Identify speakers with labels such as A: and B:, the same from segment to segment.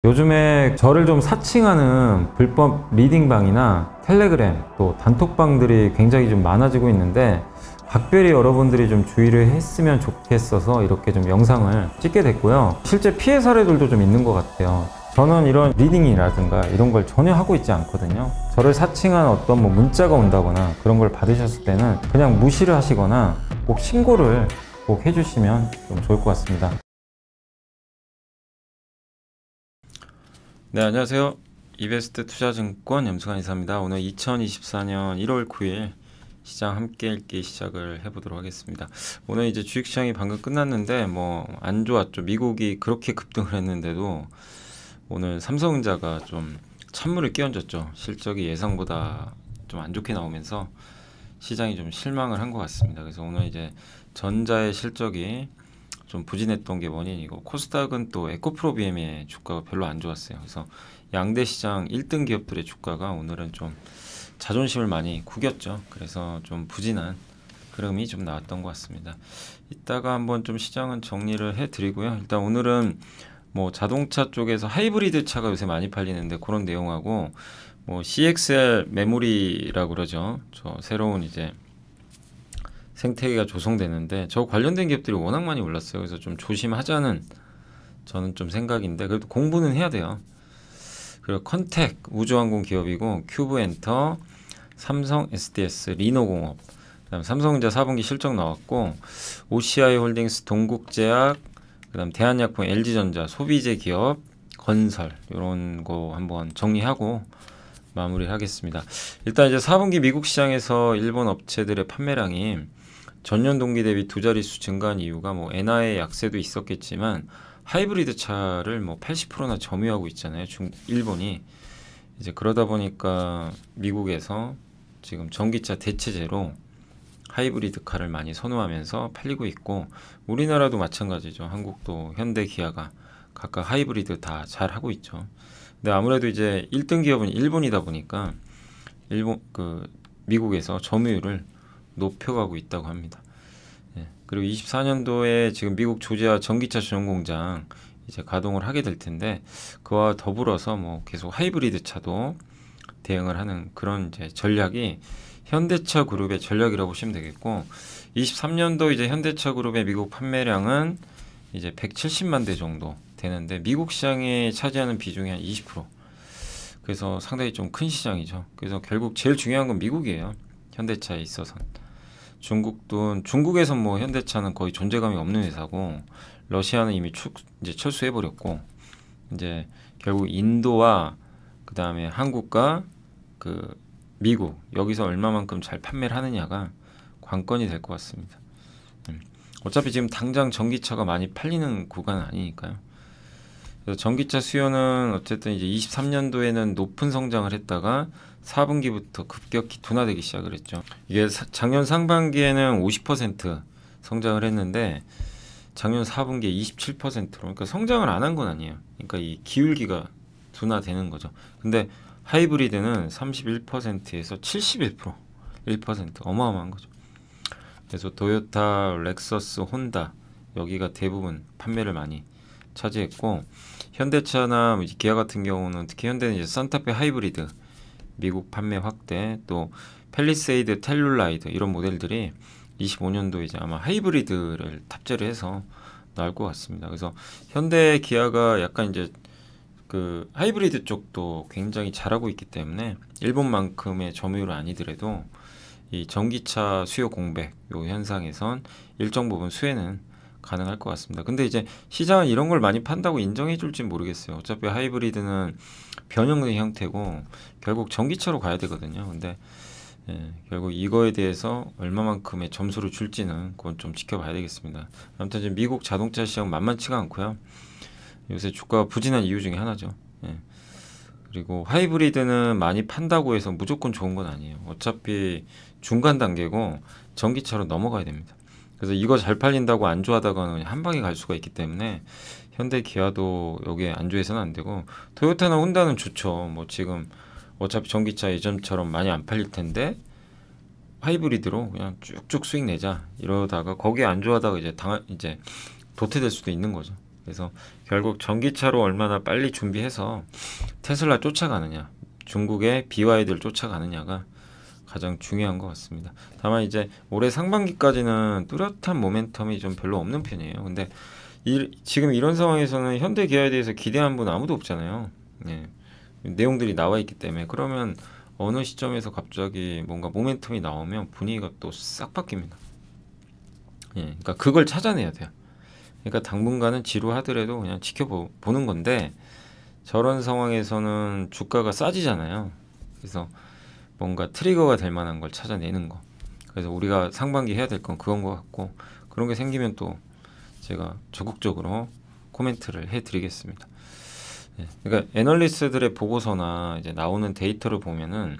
A: 요즘에 저를 좀 사칭하는 불법 리딩방이나 텔레그램 또 단톡방들이 굉장히 좀 많아지고 있는데 각별히 여러분들이 좀 주의를 했으면 좋겠어서 이렇게 좀 영상을 찍게 됐고요. 실제 피해 사례들도 좀 있는 것 같아요. 저는 이런 리딩이라든가 이런 걸 전혀 하고 있지 않거든요. 저를 사칭한 어떤 문자가 온다거나 그런 걸 받으셨을 때는 그냥 무시를 하시거나 꼭 신고를 꼭 해주시면 좀 좋을 것 같습니다. 네, 안녕하세요. 이베스트 투자증권 염승환 이사입니다. 오늘 2024년 1월 9일 시장 함께 읽기 시작을 해보도록 하겠습니다. 오늘 이제 주식시장이 방금 끝났는데 안 좋았죠. 미국이 그렇게 급등을 했는데도 오늘 삼성전자가 좀 찬물을 끼얹었죠. 실적이 예상보다 좀 안 좋게 나오면서 시장이 좀 실망을 한 것 같습니다. 그래서 오늘 이제 전자의 실적이 좀 부진했던 게 원인이고, 코스닥은 또 에코프로비엠의 주가가 별로 안 좋았어요. 그래서 양대 시장 1등 기업들의 주가가 오늘은 좀 자존심을 많이 구겼죠. 그래서 좀 부진한 흐름이 좀 나왔던 것 같습니다. 이따가 한번 좀 시장은 정리를 해드리고요. 일단 오늘은 자동차 쪽에서 하이브리드 차가 요새 많이 팔리는데 그런 내용하고 CXL 메모리라고 그러죠. 저 새로운 이제 생태계가 조성되는데 저 관련된 기업들이 워낙 많이 올랐어요. 그래서 좀 조심하자는 저는 좀 생각인데 그래도 공부는 해야 돼요. 그리고 컨텍 우주항공 기업이고, 큐브엔터, 삼성 SDS, 리노공업, 그다음 삼성전자 4분기 실적 나왔고, OCI홀딩스, 동국제약, 그다음 대한약품, LG전자, 소비재 기업, 건설 이런 거 한번 정리하고 마무리를 하겠습니다. 일단 이제 4분기 미국 시장에서 일본 업체들의 판매량이 전년 동기 대비 두 자릿수 증가한 이유가 엔화의 약세도 있었겠지만 하이브리드 차를 80%나 점유하고 있잖아요. 일본이. 이제 그러다 보니까 미국에서 지금 전기차 대체제로 하이브리드 카를 많이 선호하면서 팔리고 있고, 우리나라도 마찬가지죠. 한국도 현대, 기아가 각각 하이브리드 다 잘 하고 있죠. 근데 아무래도 이제 1등 기업은 일본이다 보니까 미국에서 점유율을 높여가고 있다고 합니다. 그리고 24년도에 지금 미국 조지아 전기차 전용 공장 이제 가동을 하게 될 텐데, 그와 더불어서 계속 하이브리드 차도 대응을 하는 그런 이제 전략이 현대차 그룹의 전략이라고 보시면 되겠고, 23년도 이제 현대차 그룹의 미국 판매량은 이제 170만 대 정도 되는데 미국 시장에 차지하는 비중이 한 20%. 그래서 상당히 좀 큰 시장이죠. 그래서 결국 제일 중요한 건 미국이에요. 현대차에 있어서는. 중국에선 현대차는 거의 존재감이 없는 회사고, 러시아는 이미 이제 철수해버렸고, 이제 결국 인도와 그 다음에 한국과 미국, 여기서 얼마만큼 잘 판매를 하느냐가 관건이 될 것 같습니다. 어차피 지금 당장 전기차가 많이 팔리는 구간은 아니니까요. 그래서 전기차 수요는 어쨌든 이제 23년도에는 높은 성장을 했다가 4분기부터 급격히 둔화되기 시작을 했죠. 이게 작년 상반기에는 50% 성장을 했는데 작년 4분기에 27%로, 그러니까 성장을 안 한 건 아니에요. 그러니까 이 기울기가 둔화되는 거죠. 근데 하이브리드는 31%에서 71%, 1% 어마어마한 거죠. 그래서 도요타, 렉서스, 혼다 여기가 대부분 판매를 많이 차지했고, 현대차나 기아 같은 경우는 특히 현대는 이제 산타페 하이브리드 미국 판매 확대, 또 팰리세이드, 텔룰라이드 이런 모델들이 25년도 이제 아마 하이브리드를 탑재를 해서 나올 것 같습니다. 그래서 현대, 기아가 약간 이제 하이브리드 쪽도 굉장히 잘하고 있기 때문에 일본만큼의 점유율은 아니더라도 이 전기차 수요 공백 요 현상에선 일정 부분 수혜는 가능할 것 같습니다. 근데 이제 시장은 이런 걸 많이 판다고 인정해 줄지 모르겠어요. 어차피 하이브리드는 변형된 형태고 결국 전기차로 가야 되거든요. 근데 결국 이거에 대해서 얼마만큼의 점수를 줄지는 그건 좀 지켜봐야 되겠습니다. 아무튼 지금 미국 자동차 시장 만만치가 않고요. 요새 주가가 부진한 이유 중에 하나죠. 그리고 하이브리드는 많이 판다고 해서 무조건 좋은 건 아니에요. 어차피 중간 단계고 전기차로 넘어가야 됩니다. 그래서 이거 잘 팔린다고 안주하다가는 한 방에 갈 수가 있기 때문에 현대, 기아도 여기에 안주해서는 안 되고, 토요타나 혼다는 좋죠. 지금 어차피 전기차 예전처럼 많이 안 팔릴 텐데 하이브리드로 그냥 쭉쭉 수익 내자 이러다가 거기에 안주하다가 이제 도태될 수도 있는 거죠. 그래서 결국 전기차로 얼마나 빨리 준비해서 테슬라 쫓아가느냐, 중국의 BYD를 쫓아가느냐가 가장 중요한 것 같습니다. 다만 이제 올해 상반기까지는 뚜렷한 모멘텀이 좀 별로 없는 편이에요. 근데 지금 이런 상황에서는 현대 기아에 대해서 기대한 분 아무도 없잖아요. 예. 내용들이 나와 있기 때문에. 그러면 어느 시점에서 갑자기 뭔가 모멘텀이 나오면 분위기가 또 싹 바뀝니다. 예. 그러니까 그걸 찾아내야 돼요. 그러니까 당분간은 지루하더라도 그냥 지켜보는 건데, 저런 상황에서는 주가가 싸지잖아요. 그래서 뭔가 트리거가 될 만한 걸 찾아내는 거. 그래서 우리가 상반기 해야 될 건 그건 것 같고, 그런 게 생기면 또 제가 적극적으로 코멘트를 해드리겠습니다. 네. 그러니까 애널리스트들의 보고서나 이제 나오는 데이터를 보면은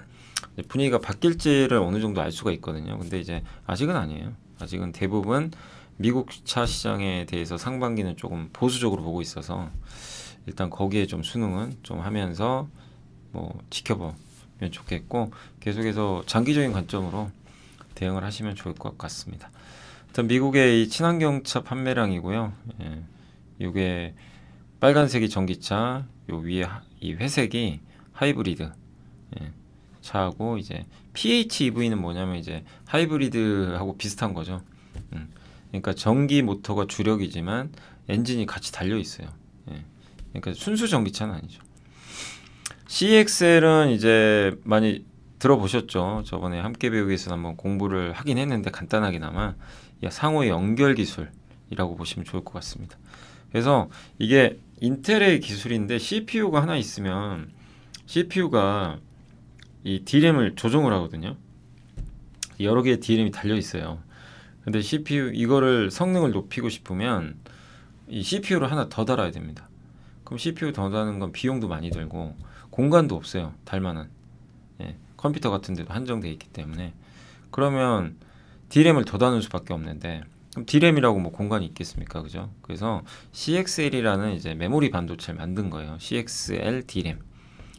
A: 이제 분위기가 바뀔지를 어느 정도 알 수가 있거든요. 근데 이제 아직은 아니에요. 아직은 대부분 미국 차 시장에 대해서 상반기는 조금 보수적으로 보고 있어서 일단 거기에 좀 순응은 좀 하면서 뭐 지켜보면 좋겠고, 계속해서 장기적인 관점으로 대응을 하시면 좋을 것 같습니다. 일단 미국의 이 친환경차 판매량이고요. 예, 이게 빨간색이 전기차, 요 위에 이 회색이 하이브리드 예, 차하고, 이제 PHEV는 뭐냐면 이제 하이브리드하고 비슷한 거죠. 그러니까 전기 모터가 주력이지만 엔진이 같이 달려 있어요. 예, 그러니까 순수 전기차는 아니죠. CXL은 이제 많이 들어보셨죠? 저번에 함께 배우기에서 한번 공부를 하긴 했는데 간단하게나마 상호 연결 기술이라고 보시면 좋을 것 같습니다. 그래서 이게 인텔의 기술인데, CPU가 하나 있으면 CPU가 이 D램을 조정을 하거든요. 여러 개의 D램이 달려 있어요. 근데 CPU 이거를 성능을 높이고 싶으면 이 CPU를 하나 더 달아야 됩니다. 그럼 CPU 더 다는 건 비용도 많이 들고 공간도 없어요. 달 만한. 예, 컴퓨터 같은 데도 한정되어 있기 때문에. 그러면 D램을 더 다는 수밖에 없는데, 그럼 D램이라고 뭐 공간이 있겠습니까? 그죠? 그래서 CXL이라는 이제 메모리 반도체를 만든 거예요. CXL D램.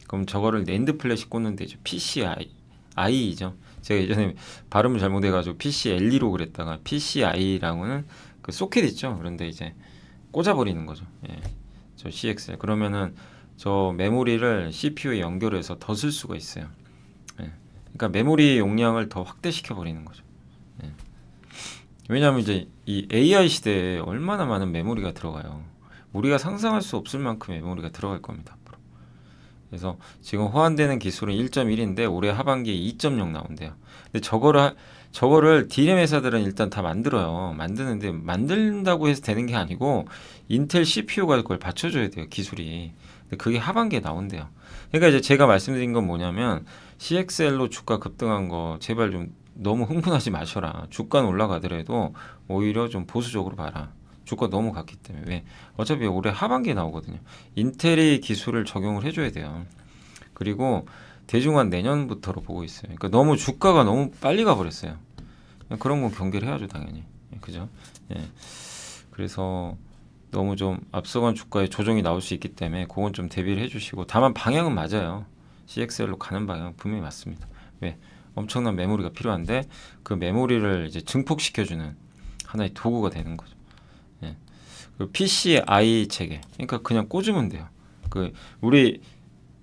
A: 그럼 저거를 낸드 플래시 꽂는 데죠. PCI이죠. 제가 예전에 발음을 잘못해가지고 PCLE로 그랬다가 PCI라고는 그 소켓 있죠. 그런데 이제 꽂아버리는 거죠. 예, 저 CXL. 그러면은 저 메모리를 CPU에 연결해서 더 쓸 수가 있어요. 예, 그러니까 메모리 용량을 더 확대시켜 버리는 거죠. 예. 왜냐하면 이제 이 AI 시대에 얼마나 많은 메모리가 들어가요. 우리가 상상할 수 없을 만큼 메모리가 들어갈 겁니다. 앞으로. 그래서 지금 호환되는 기술은 1.1인데 올해 하반기에 2.0 나온대요. 근데 저거를 D램 회사들은 일단 다 만들어요. 만드는데 만든다고 해서 되는 게 아니고 인텔 CPU가 그걸 받쳐줘야 돼요. 기술이. 근데 그게 하반기에 나온대요. 그러니까 이제 제가 말씀드린 건 뭐냐면, CXL로 주가 급등한 거 제발 좀 너무 흥분하지 마셔라. 주가는 올라가더라도 오히려 좀 보수적으로 봐라. 주가 너무 갔기 때문에. 왜? 어차피 올해 하반기에 나오거든요. 인텔이 기술을 적용을 해줘야 돼요. 그리고 대중한 내년부터로 보고 있어요. 그러니까 너무 주가가 너무 빨리 가버렸어요. 그런 건 경계를 해야죠, 당연히. 그죠? 예. 그래서 너무 좀 앞서간 주가에 조정이 나올 수 있기 때문에 그건 좀 대비를 해주시고, 다만 방향은 맞아요. CXL로 가는 방향은 분명히 맞습니다. 왜? 엄청난 메모리가 필요한데 그 메모리를 이제 증폭시켜주는 하나의 도구가 되는 거죠. 예. 그 PCI 체계, 그러니까 그냥 꽂으면 돼요. 그 우리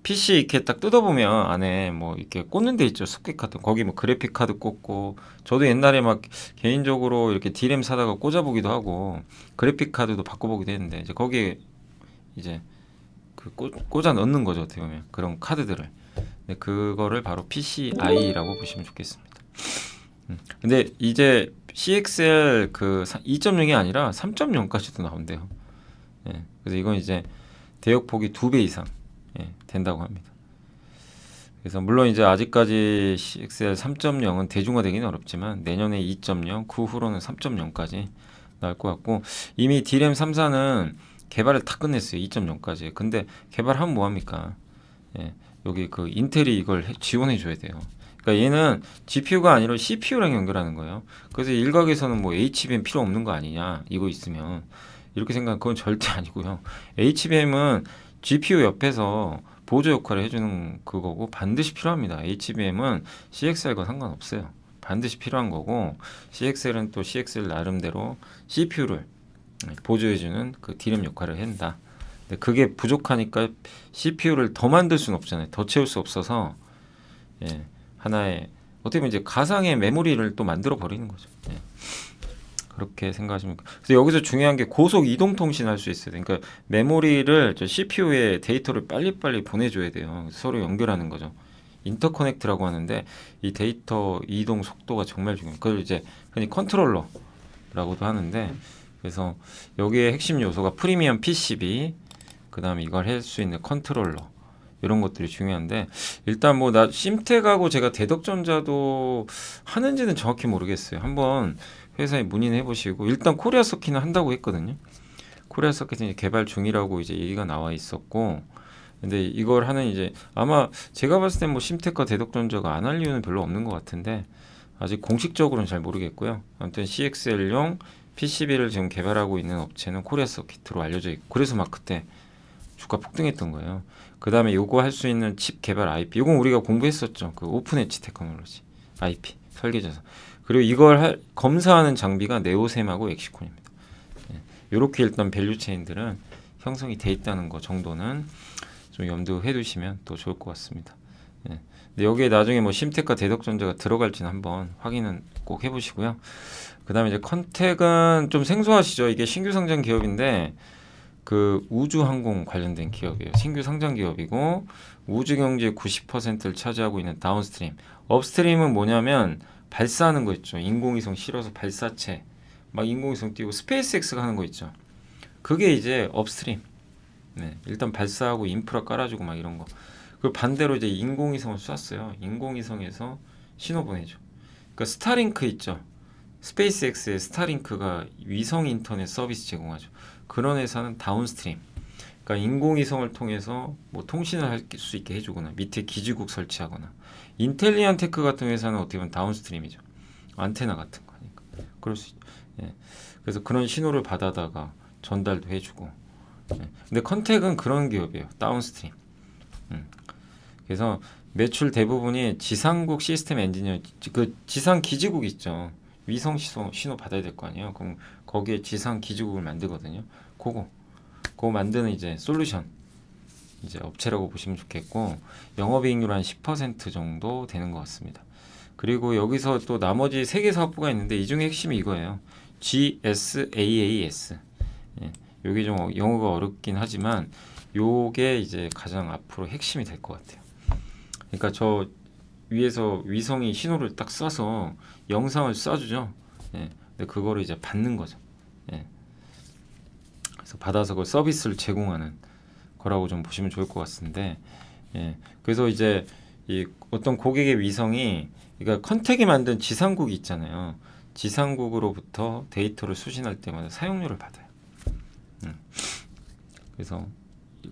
A: PC 이렇게 딱 뜯어보면 안에 뭐 이렇게 꽂는 데 있죠. 습기 카드. 거기 뭐 그래픽 카드 꽂고, 저도 옛날에 막 개인적으로 이렇게 D램 사다가 꽂아보기도 하고 그래픽 카드도 바꿔보기도 했는데, 이제 거기에 이제 그 꽂아 넣는 거죠. 어떻게 보면 그런 카드들을. 근데 그거를 바로 PCI라고 보시면 좋겠습니다. 근데 이제 CXL 그 2.0이 아니라 3.0까지도 나온대요. 예. 그래서 이건 이제 대역폭이 2배 이상 된다고 합니다. 그래서 물론 이제 아직까지 CXL 3.0은 대중화되기는 어렵지만 내년에 2.0, 그 후로는 3.0까지 나올 것 같고, 이미 D램 3사는 개발을 다 끝냈어요. 2.0까지. 근데 개발하면 뭐합니까? 예, 여기 그 인텔이 이걸 지원해 줘야 돼요. 그러니까 얘는 GPU가 아니라 CPU랑 연결하는 거예요. 그래서 일각에서는 뭐 HBM 필요 없는 거 아니냐, 이거 있으면, 이렇게 생각하면 그건 절대 아니고요. HBM은 GPU 옆에서 보조 역할을 해주는 그거고 반드시 필요합니다. HBM은 CXL과 상관없어요. 반드시 필요한 거고, CXL은 또 CXL 나름대로 CPU를 보조해주는 그 디램 역할을 한다. 근데 그게 부족하니까 CPU를 더 만들 수는 없잖아요. 더 채울 수 없어서 예, 하나의 어떻게 보면 이제 가상의 메모리를 또 만들어 버리는 거죠. 예. 그렇게 생각하시면. 그래서 여기서 중요한 게 고속 이동 통신할 수 있어요. 그러니까 메모리를 저 CPU에 데이터를 빨리빨리 보내줘야 돼요. 서로 연결하는 거죠. 인터커넥트라고 하는데 이 데이터 이동 속도가 정말 중요해요. 그걸 이제 흔히 컨트롤러라고도 하는데, 그래서 여기에 핵심 요소가 프리미엄 PCB, 그 다음에 이걸 할 수 있는 컨트롤러, 이런 것들이 중요한데, 일단 뭐 나 심택하고 제가 대덕전자도 하는지는 정확히 모르겠어요. 한번 회사에 문의는 해보시고, 일단 코리아 서킷은 한다고 했거든요. 코리아 서킷은 개발 중이라고 이제 얘기가 나와 있었고, 근데 이걸 하는 이제 아마 제가 봤을 땐 뭐 심택과 대덕전자가 안 할 이유는 별로 없는 것 같은데, 아직 공식적으로는 잘 모르겠고요. 아무튼 CXL용 PCB를 지금 개발하고 있는 업체는 코리아 서킷으로 알려져 있고, 그래서 막 그때 주가 폭등했던 거예요. 그 다음에 요거 할 수 있는 칩 개발 IP, 요건 우리가 공부했었죠. 그 오픈 엣지 테크놀로지 IP 설계자서. 그리고 이걸 검사하는 장비가 네오셈하고 엑시콘입니다. 이렇게 일단 밸류 체인들은 형성이 돼 있다는 거 정도는 좀 염두해 두시면 또 좋을 것 같습니다. 예. 근데 여기에 나중에 뭐 심택과 대덕전자가 들어갈지는 한번 확인은 꼭 해보시고요. 그 다음에 이제 컨택은 좀 생소하시죠? 이게 신규 상장 기업인데 그 우주항공 관련된 기업이에요. 신규 상장 기업이고 우주 경제의 90%를 차지하고 있는 다운스트림. 업스트림은 뭐냐면 발사하는 거 있죠. 인공위성 실어서 발사체 막 인공위성 띄고 스페이스X가 하는 거 있죠. 그게 이제 업스트림. 네, 일단 발사하고 인프라 깔아주고 막 이런 거. 그 반대로 이제 인공위성을 쐈어요. 인공위성에서 신호 보내죠. 그러니까 스타링크 있죠. 스페이스X의 스타링크가 위성 인터넷 서비스 제공하죠. 그런 회사는 다운스트림. 그러니까 인공위성을 통해서 뭐 통신을 할 수 있게 해주거나 밑에 기지국 설치하거나. 인텔리안 테크 같은 회사는 어떻게 보면 다운스트림이죠. 안테나 같은 거니까. 그럴 수 있죠. 예. 그래서 그런 신호를 받아다가 전달도 해주고. 예. 근데 컨택은 그런 기업이에요. 다운스트림. 그래서 매출 대부분이 지상국 시스템 엔지니어, 그 지상 기지국 있죠. 위성 신호 받아야 될 거 아니에요. 그럼 거기에 지상 기지국을 만들거든요. 그거 만드는 이제 솔루션 이제 업체라고 보시면 좋겠고, 영업이익률 한 10% 정도 되는 것 같습니다. 그리고 여기서 또 나머지 3개 사업부가 있는데 이 중에 핵심이 이거예요. GSAAS. 예, 요게 좀 영어가 어렵긴 하지만 요게 이제 가장 앞으로 핵심이 될 것 같아요. 그러니까 저 위에서 위성이 신호를 딱 쏴서 영상을 쏴주죠. 예, 근데 그거를 이제 받는 거죠. 예, 그래서 받아서 그 서비스를 제공하는 거라고 좀 보시면 좋을 것 같은데, 예, 그래서 이제 이 어떤 고객의 위성이, 그러니까 컨택이 만든 지상국이 있잖아요. 지상국으로부터 데이터를 수신할 때마다 사용료를 받아요. 그래서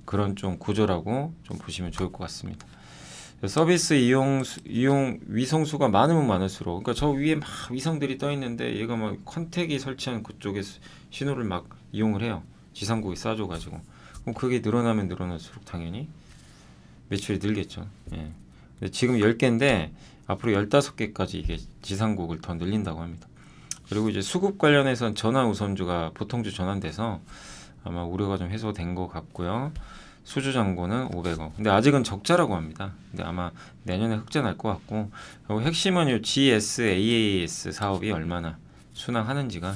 A: 그런 좀 구조라고 좀 보시면 좋을 것 같습니다. 서비스 이용 위성 수가 많으면 많을수록, 그러니까 저 위에 막 위성들이 떠 있는데 얘가 막 컨택이 설치한 그쪽에 신호를 막 이용을 해요. 지상국이 쏴줘가지고. 그럼 그게 늘어나면 늘어날수록 당연히 매출이 늘겠죠. 예. 근데 지금 10개인데 앞으로 15개까지 이게 지상국을 더 늘린다고 합니다. 그리고 이제 수급 관련해서는 전환 우선주가 보통주 전환돼서 아마 우려가 좀 해소된 것 같고요. 수주 잔고는 500억. 근데 아직은 적자라고 합니다. 근데 아마 내년에 흑자 날 것 같고, 그리고 핵심은 이 GSAAS 사업이 얼마나 순항하는지가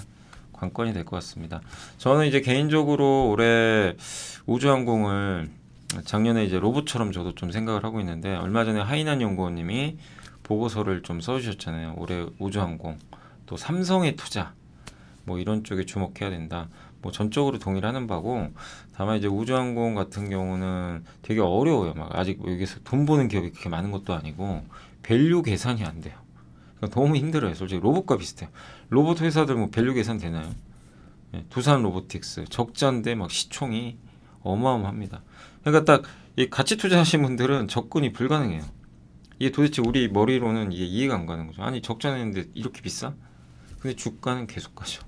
A: 관건이 될 것 같습니다. 저는 이제 개인적으로 올해 우주항공을 작년에 이제 로봇처럼 저도 좀 생각을 하고 있는데, 얼마 전에 하이난 연구원님이 보고서를 좀 써주셨잖아요. 올해 우주항공 또 삼성의 투자 뭐 이런 쪽에 주목해야 된다. 뭐 전적으로 동의를 하는 바고, 다만 이제 우주항공 같은 경우는 되게 어려워요. 막 아직 여기서 돈 버는 기업이 그렇게 많은 것도 아니고 밸류 계산이 안 돼요. 그러니까 너무 힘들어요. 솔직히 로봇과 비슷해요. 로봇 회사들 뭐 밸류 계산 되나요? 예, 두산 로보틱스 적자인데 막 시총이 어마어마합니다. 그러니까 딱 이 가치 투자하신 분들은 접근이 불가능해요. 이게 도대체 우리 머리로는 이게 이해가 안 가는 거죠. 아니 적자 내는데 이렇게 비싸? 근데 주가는 계속 가죠.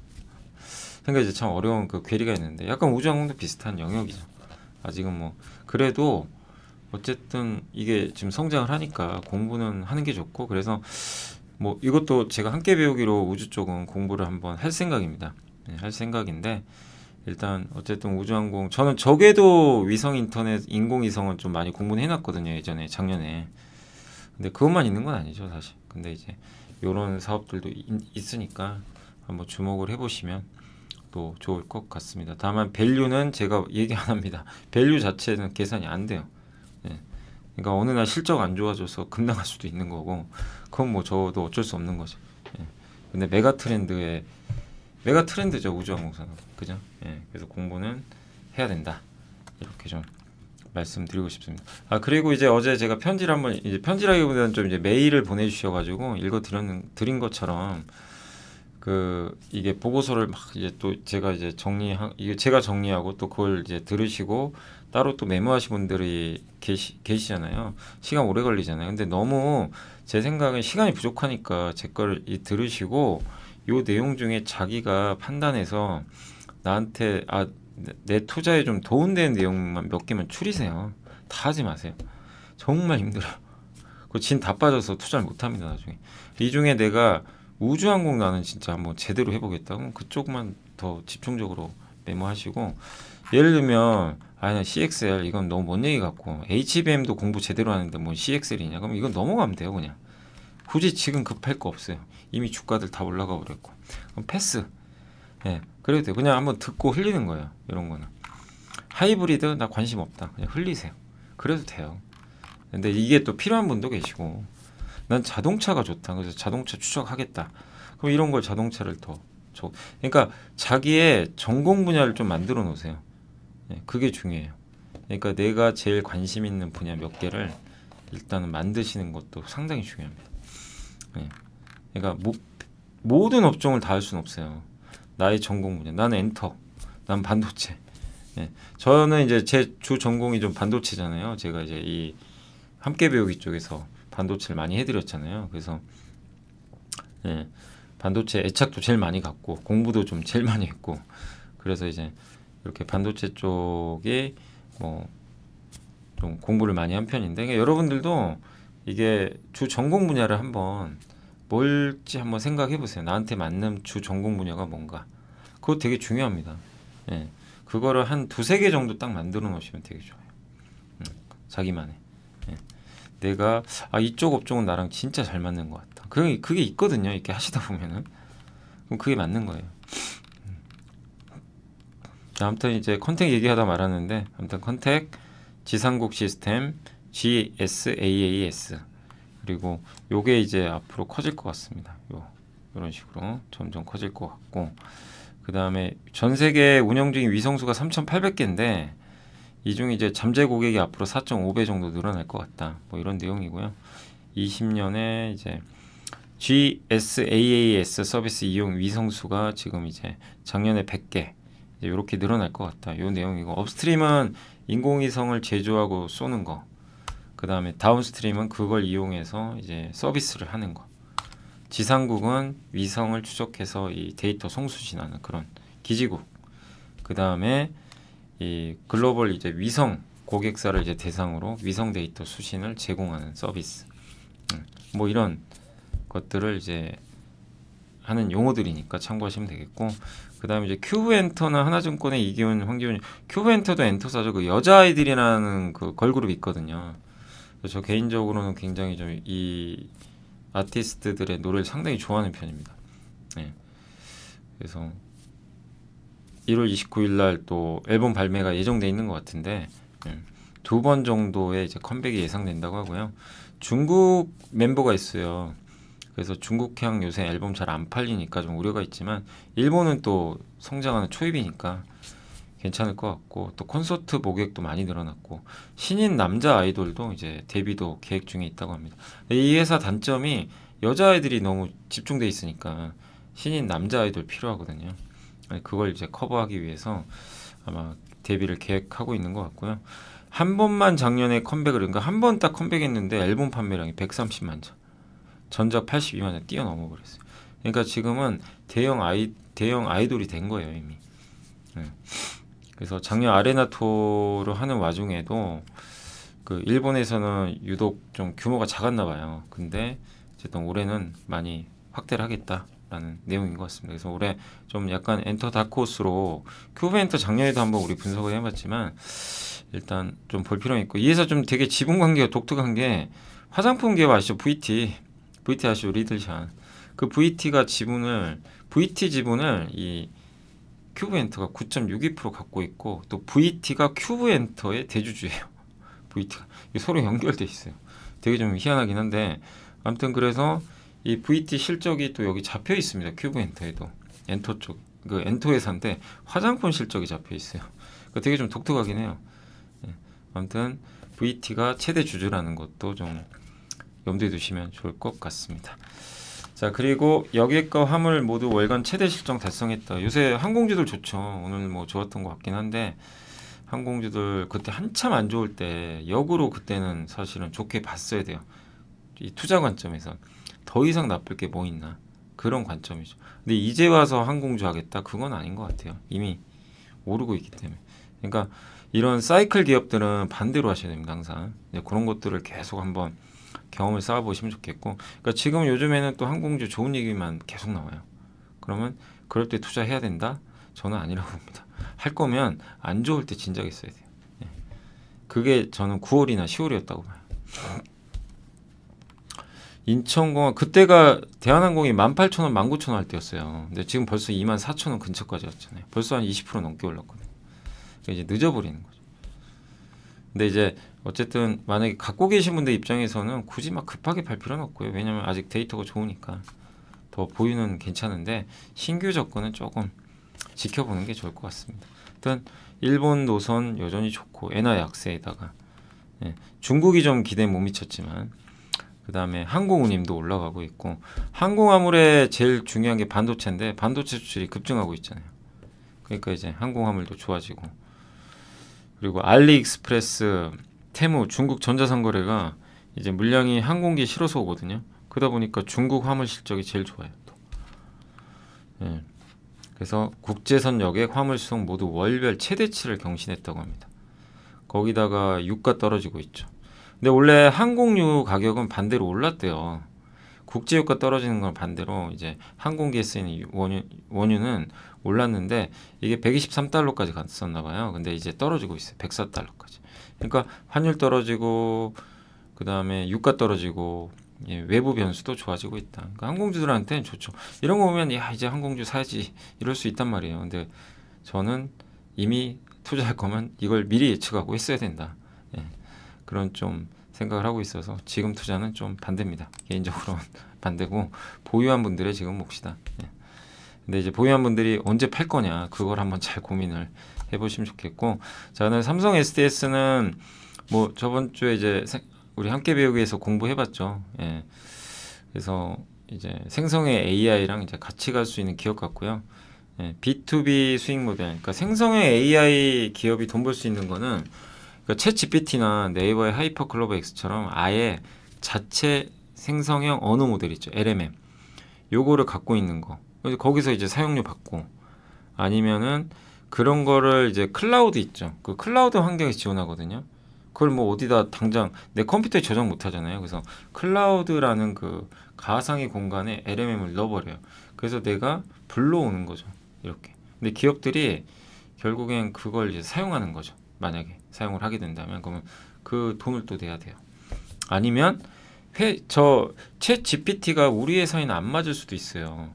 A: 그러니까 이제 참 어려운 그 괴리가 있는데, 약간 우주항공도 비슷한 영역이죠. 아직은 뭐 그래도 어쨌든 이게 지금 성장을 하니까 공부는 하는 게 좋고, 그래서 뭐 이것도 제가 함께 배우기로 우주 쪽은 공부를 한번 할 생각입니다. 네, 할 생각인데, 일단 어쨌든 우주항공 저는 저궤도 위성 인터넷 인공위성은 좀 많이 공부는 해놨거든요. 예전에 작년에. 근데 그것만 있는 건 아니죠 사실. 근데 이제 요런 사업들도 있으니까 한번 주목을 해보시면 또 좋을 것 같습니다. 다만 밸류는 제가 얘기 안 합니다. 밸류 자체는 계산이 안 돼요. 예. 그러니까 어느 날 실적 안 좋아져서 급락할 수도 있는 거고 그건 뭐 저도 어쩔 수 없는 거죠. 예. 근데 메가 트렌드죠 우주항공사는. 그죠? 예. 그래서 공부는 해야 된다. 이렇게 좀 말씀드리고 싶습니다. 아 그리고 이제 어제 제가 편지를 한번 이제 편지라기보다는 좀 이제 메일을 보내주셔가지고 드린 것처럼 그 이게 보고서를 막 이제 또 제가 이제 이게 제가 정리하고 또 그걸 이제 들으시고 따로 또 메모하신 분들이 계시잖아요. 시간 오래 걸리잖아요. 근데 너무 제 생각엔 시간이 부족하니까 제 거를 들으시고 요 내용 중에 자기가 판단해서 나한테 내 투자에 좀 도움되는 내용만 몇 개만 추리세요. 다 하지 마세요. 정말 힘들어요. 그 진 다 빠져서 투자를 못 합니다, 나중에. 이 중에 내가 우주항공 나는 진짜 한번 제대로 해보겠다. 그럼 그쪽만 더 집중적으로 메모하시고, 예를 들면, 아니, CXL, 이건 너무 먼 얘기 같고, HBM도 공부 제대로 하는데 뭐 CXL이냐? 그럼 이건 넘어가면 돼요, 그냥. 굳이 지금 급할 거 없어요. 이미 주가들 다 올라가 버렸고. 그럼 패스. 예, 그래도 돼요. 그냥 한번 듣고 흘리는 거예요. 이런 거는. 하이브리드 나 관심 없다. 그냥 흘리세요. 그래도 돼요. 근데 이게 또 필요한 분도 계시고, 난 자동차가 좋다. 그래서 자동차 추적하겠다. 그럼 이런 걸 자동차를 그러니까 자기의 전공 분야를 좀 만들어 놓으세요. 예, 그게 중요해요. 그러니까 내가 제일 관심 있는 분야 몇 개를 일단은 만드시는 것도 상당히 중요합니다. 예, 그러니까 모든 업종을 다 할 수는 없어요. 나의 전공 분야. 나는 엔터. 난 반도체. 예. 저는 이제 제 주 전공이 좀 반도체잖아요. 제가 이제 이 함께 배우기 쪽에서 반도체를 많이 해드렸잖아요. 그래서 예, 반도체 애착도 제일 많이 갖고 공부도 좀 제일 많이 했고 그래서 이제 이렇게 반도체 쪽에 뭐 좀 공부를 많이 한 편인데 그러니까 여러분들도 이게 주 전공 분야를 한번 뭘지 한번 생각해 보세요. 나한테 맞는 주 전공 분야가 뭔가. 그거 되게 중요합니다. 예. 그거를 한 두세 개 정도 딱 만들어 놓으시면 되게 좋아요. 자기만의. 예. 내가 이쪽 업종은 나랑 진짜 잘 맞는 것 같다. 그게 있거든요. 이렇게 하시다 보면은. 그럼 그게 맞는 거예요. 자, 아무튼 이제 컨택 얘기하다 말았는데 아무튼 컨택 지상국 시스템 GSAAS 그리고 요게 이제 앞으로 커질 것 같습니다. 요런 식으로 점점 커질 것 같고 그 다음에 전 세계 운영 중인 위성수가 3,800개인데 이 중 이제 잠재 고객이 앞으로 4.5배 정도 늘어날 것 같다. 뭐 이런 내용이고요. 20년에 이제 GSAAS 서비스 이용 위성수가 지금 이제 작년에 100개 이렇게 늘어날 것 같다. 요 내용이고 업스트림은 인공위성을 제조하고 쏘는 거. 그 다음에 다운스트림은 그걸 이용해서 이제 서비스를 하는 거. 지상국은 위성을 추적해서 이 데이터 송수신하는 그런 기지국. 그 다음에 이 글로벌 이제 위성 고객사를 이제 대상으로 위성 데이터 수신을 제공하는 서비스. 뭐 이런 것들을 이제 하는 용어들이니까 참고하시면 되겠고 그 다음에 이제 큐브엔터나 하나증권의 이기훈, 황기훈 큐브엔터도 엔터사죠. 그 여자아이들이라는 그 걸그룹이 있거든요. 저 개인적으로는 굉장히 좀 이 아티스트들의 노래를 상당히 좋아하는 편입니다. 네. 그래서 1월 29일 날 또 앨범 발매가 예정돼 있는 것 같은데 2번 정도의 이제 컴백이 예상된다고 하고요. 중국 멤버가 있어요. 그래서 중국향 요새 앨범 잘 안 팔리니까 좀 우려가 있지만 일본은 또 성장하는 초입이니까 괜찮을 것 같고 또 콘서트 모객도 많이 늘어났고 신인 남자 아이돌도 이제 데뷔도 계획 중에 있다고 합니다. 이 회사 단점이 여자아이들이 너무 집중돼 있으니까 신인 남자 아이돌 필요하거든요. 그걸 이제 커버하기 위해서 아마 데뷔를 계획하고 있는 것 같고요. 한 번만 작년에 컴백을 그러니까 한 번 딱 컴백했는데 앨범 판매량이 130만 장. 전작 82만 장 뛰어넘어 버렸어요. 그러니까 지금은 대형 아이돌이 된 거예요, 이미. 그래서 작년 아레나 투어를 하는 와중에도 그 일본에서는 유독 좀 규모가 작았나 봐요. 근데 어쨌든 올해는 많이 확대를 하겠다라는 라는 내용인 것 같습니다. 그래서 올해 좀 약간 엔터 다크호스로 큐브 엔터 작년에도 한번 우리 분석을 해봤지만 일단 좀 볼 필요는 있고, 이 회사 좀 되게 지분 관계가 독특한 게 화장품 기업 아시죠? VT 아시죠? 리들샷. 그 VT가 VT 지분을 이 큐브 엔터가 9.62% 갖고 있고, 또 VT가 큐브 엔터의 대주주예요. VT가 서로 연결돼 있어요. 되게 좀 희한하긴 한데, 아무튼 그래서 이 VT 실적이 또 여기 잡혀 있습니다. 큐브 엔터에도. 엔터 쪽, 그 엔터 회사인데 화장품 실적이 잡혀 있어요. 그러니까 되게 좀 독특하긴 해요. 아무튼 VT가 최대 주주라는 것도 좀 염두에 두시면 좋을 것 같습니다. 자, 그리고 여객과 화물 모두 월간 최대 실적 달성했다. 요새 항공주들 좋죠. 오늘 뭐 좋았던 것 같긴 한데, 항공주들 그때 한참 안 좋을 때 역으로 그때는 사실은 좋게 봤어야 돼요. 이 투자 관점에서 더 이상 나쁠 게 뭐 있나, 그런 관점이죠. 근데 이제 와서 항공주 하겠다, 그건 아닌 것 같아요. 이미 오르고 있기 때문에. 그러니까 이런 사이클 기업들은 반대로 하셔야 됩니다. 항상 그런 것들을 계속 한번 경험을 쌓아보시면 좋겠고, 그러니까 지금 요즘에는 또 항공주 좋은 얘기만 계속 나와요. 그러면 그럴 때 투자해야 된다? 저는 아니라고 봅니다. 할 거면 안 좋을 때 진작에 써야 돼요. 그게 저는 9월이나 10월이었다고 봐요. 인천공항 그때가 대한항공이 18,000원, 19,000원 할 때였어요. 근데 지금 벌써 24,000원 근처까지 왔잖아요. 벌써 한 20% 넘게 올랐거든요. 이제 늦어버리는 거죠. 근데 이제 어쨌든 만약에 갖고 계신 분들 입장에서는 굳이 막 급하게 팔 필요는 없고요. 왜냐면 아직 데이터가 좋으니까 더 보유는 괜찮은데, 신규 접근은 조금 지켜보는 게 좋을 것 같습니다. 일단 일본 노선 여전히 좋고 엔화 약세에다가 중국이 좀 기대에 못 미쳤지만, 그 다음에 항공운임도 올라가고 있고, 항공화물에 제일 중요한 게 반도체인데 반도체 수출이 급증하고 있잖아요. 그러니까 이제 항공화물도 좋아지고, 그리고 알리익스프레스, 테무, 중국 전자상거래가 이제 물량이 항공기에 실어서 오거든요. 그러다 보니까 중국 화물 실적이 제일 좋아요. 또. 그래서 국제선 여객 화물 수송 모두 월별 최대치를 경신했다고 합니다. 거기다가 유가 떨어지고 있죠. 근데 원래 항공유 가격은 반대로 올랐대요. 국제유가 떨어지는 건 반대로 이제 항공기에 쓰이는 원유는 올랐는데, 이게 123달러까지 갔었나 봐요. 근데 이제 떨어지고 있어요. 104달러까지. 그러니까 환율 떨어지고, 그 다음에 유가 떨어지고, 외부 변수도 좋아지고 있다. 그러니까 항공주들한테는 좋죠. 이런 거 보면 야, 이제 항공주 사야지 이럴 수 있단 말이에요. 근데 저는 이미 투자할 거면 이걸 미리 예측하고 했어야 된다. 그런 좀 생각을 하고 있어서 지금 투자는 좀 반대입니다. 개인적으로는 반대고, 보유한 분들의 지금 몫이다. 근데 이제 보유한 분들이 언제 팔 거냐, 그걸 한번 잘 고민을 해보시면 좋겠고, 저는 삼성 SDS는 뭐 저번 주에 이제 우리 함께 배우기에서 공부해봤죠. 그래서 이제 생성의 AI랑 이제 같이 갈 수 있는 기업 같고요. B2B 수익 모델, 그러니까 생성의 AI 기업이 돈 벌 수 있는 거는, 그러니까 챗 GPT나 네이버의 하이퍼 클로버 X처럼 아예 자체 생성형 언어 모델 있죠. LMM. 요거를 갖고 있는 거. 거기서 이제 사용료 받고, 아니면은 그런 거를 이제 클라우드 있죠. 그 클라우드 환경에 지원하거든요. 그걸 뭐 어디다 당장 내 컴퓨터에 저장 못 하잖아요. 그래서 클라우드라는 그 가상의 공간에 LMM을 넣어버려요. 그래서 내가 불러오는 거죠. 이렇게. 근데 기업들이 결국엔 그걸 이제 사용하는 거죠. 만약에 사용을 하게 된다면, 그러면 그 돈을 또 내야 돼요. 아니면 챗 GPT가 우리 회사에는 안 맞을 수도 있어요.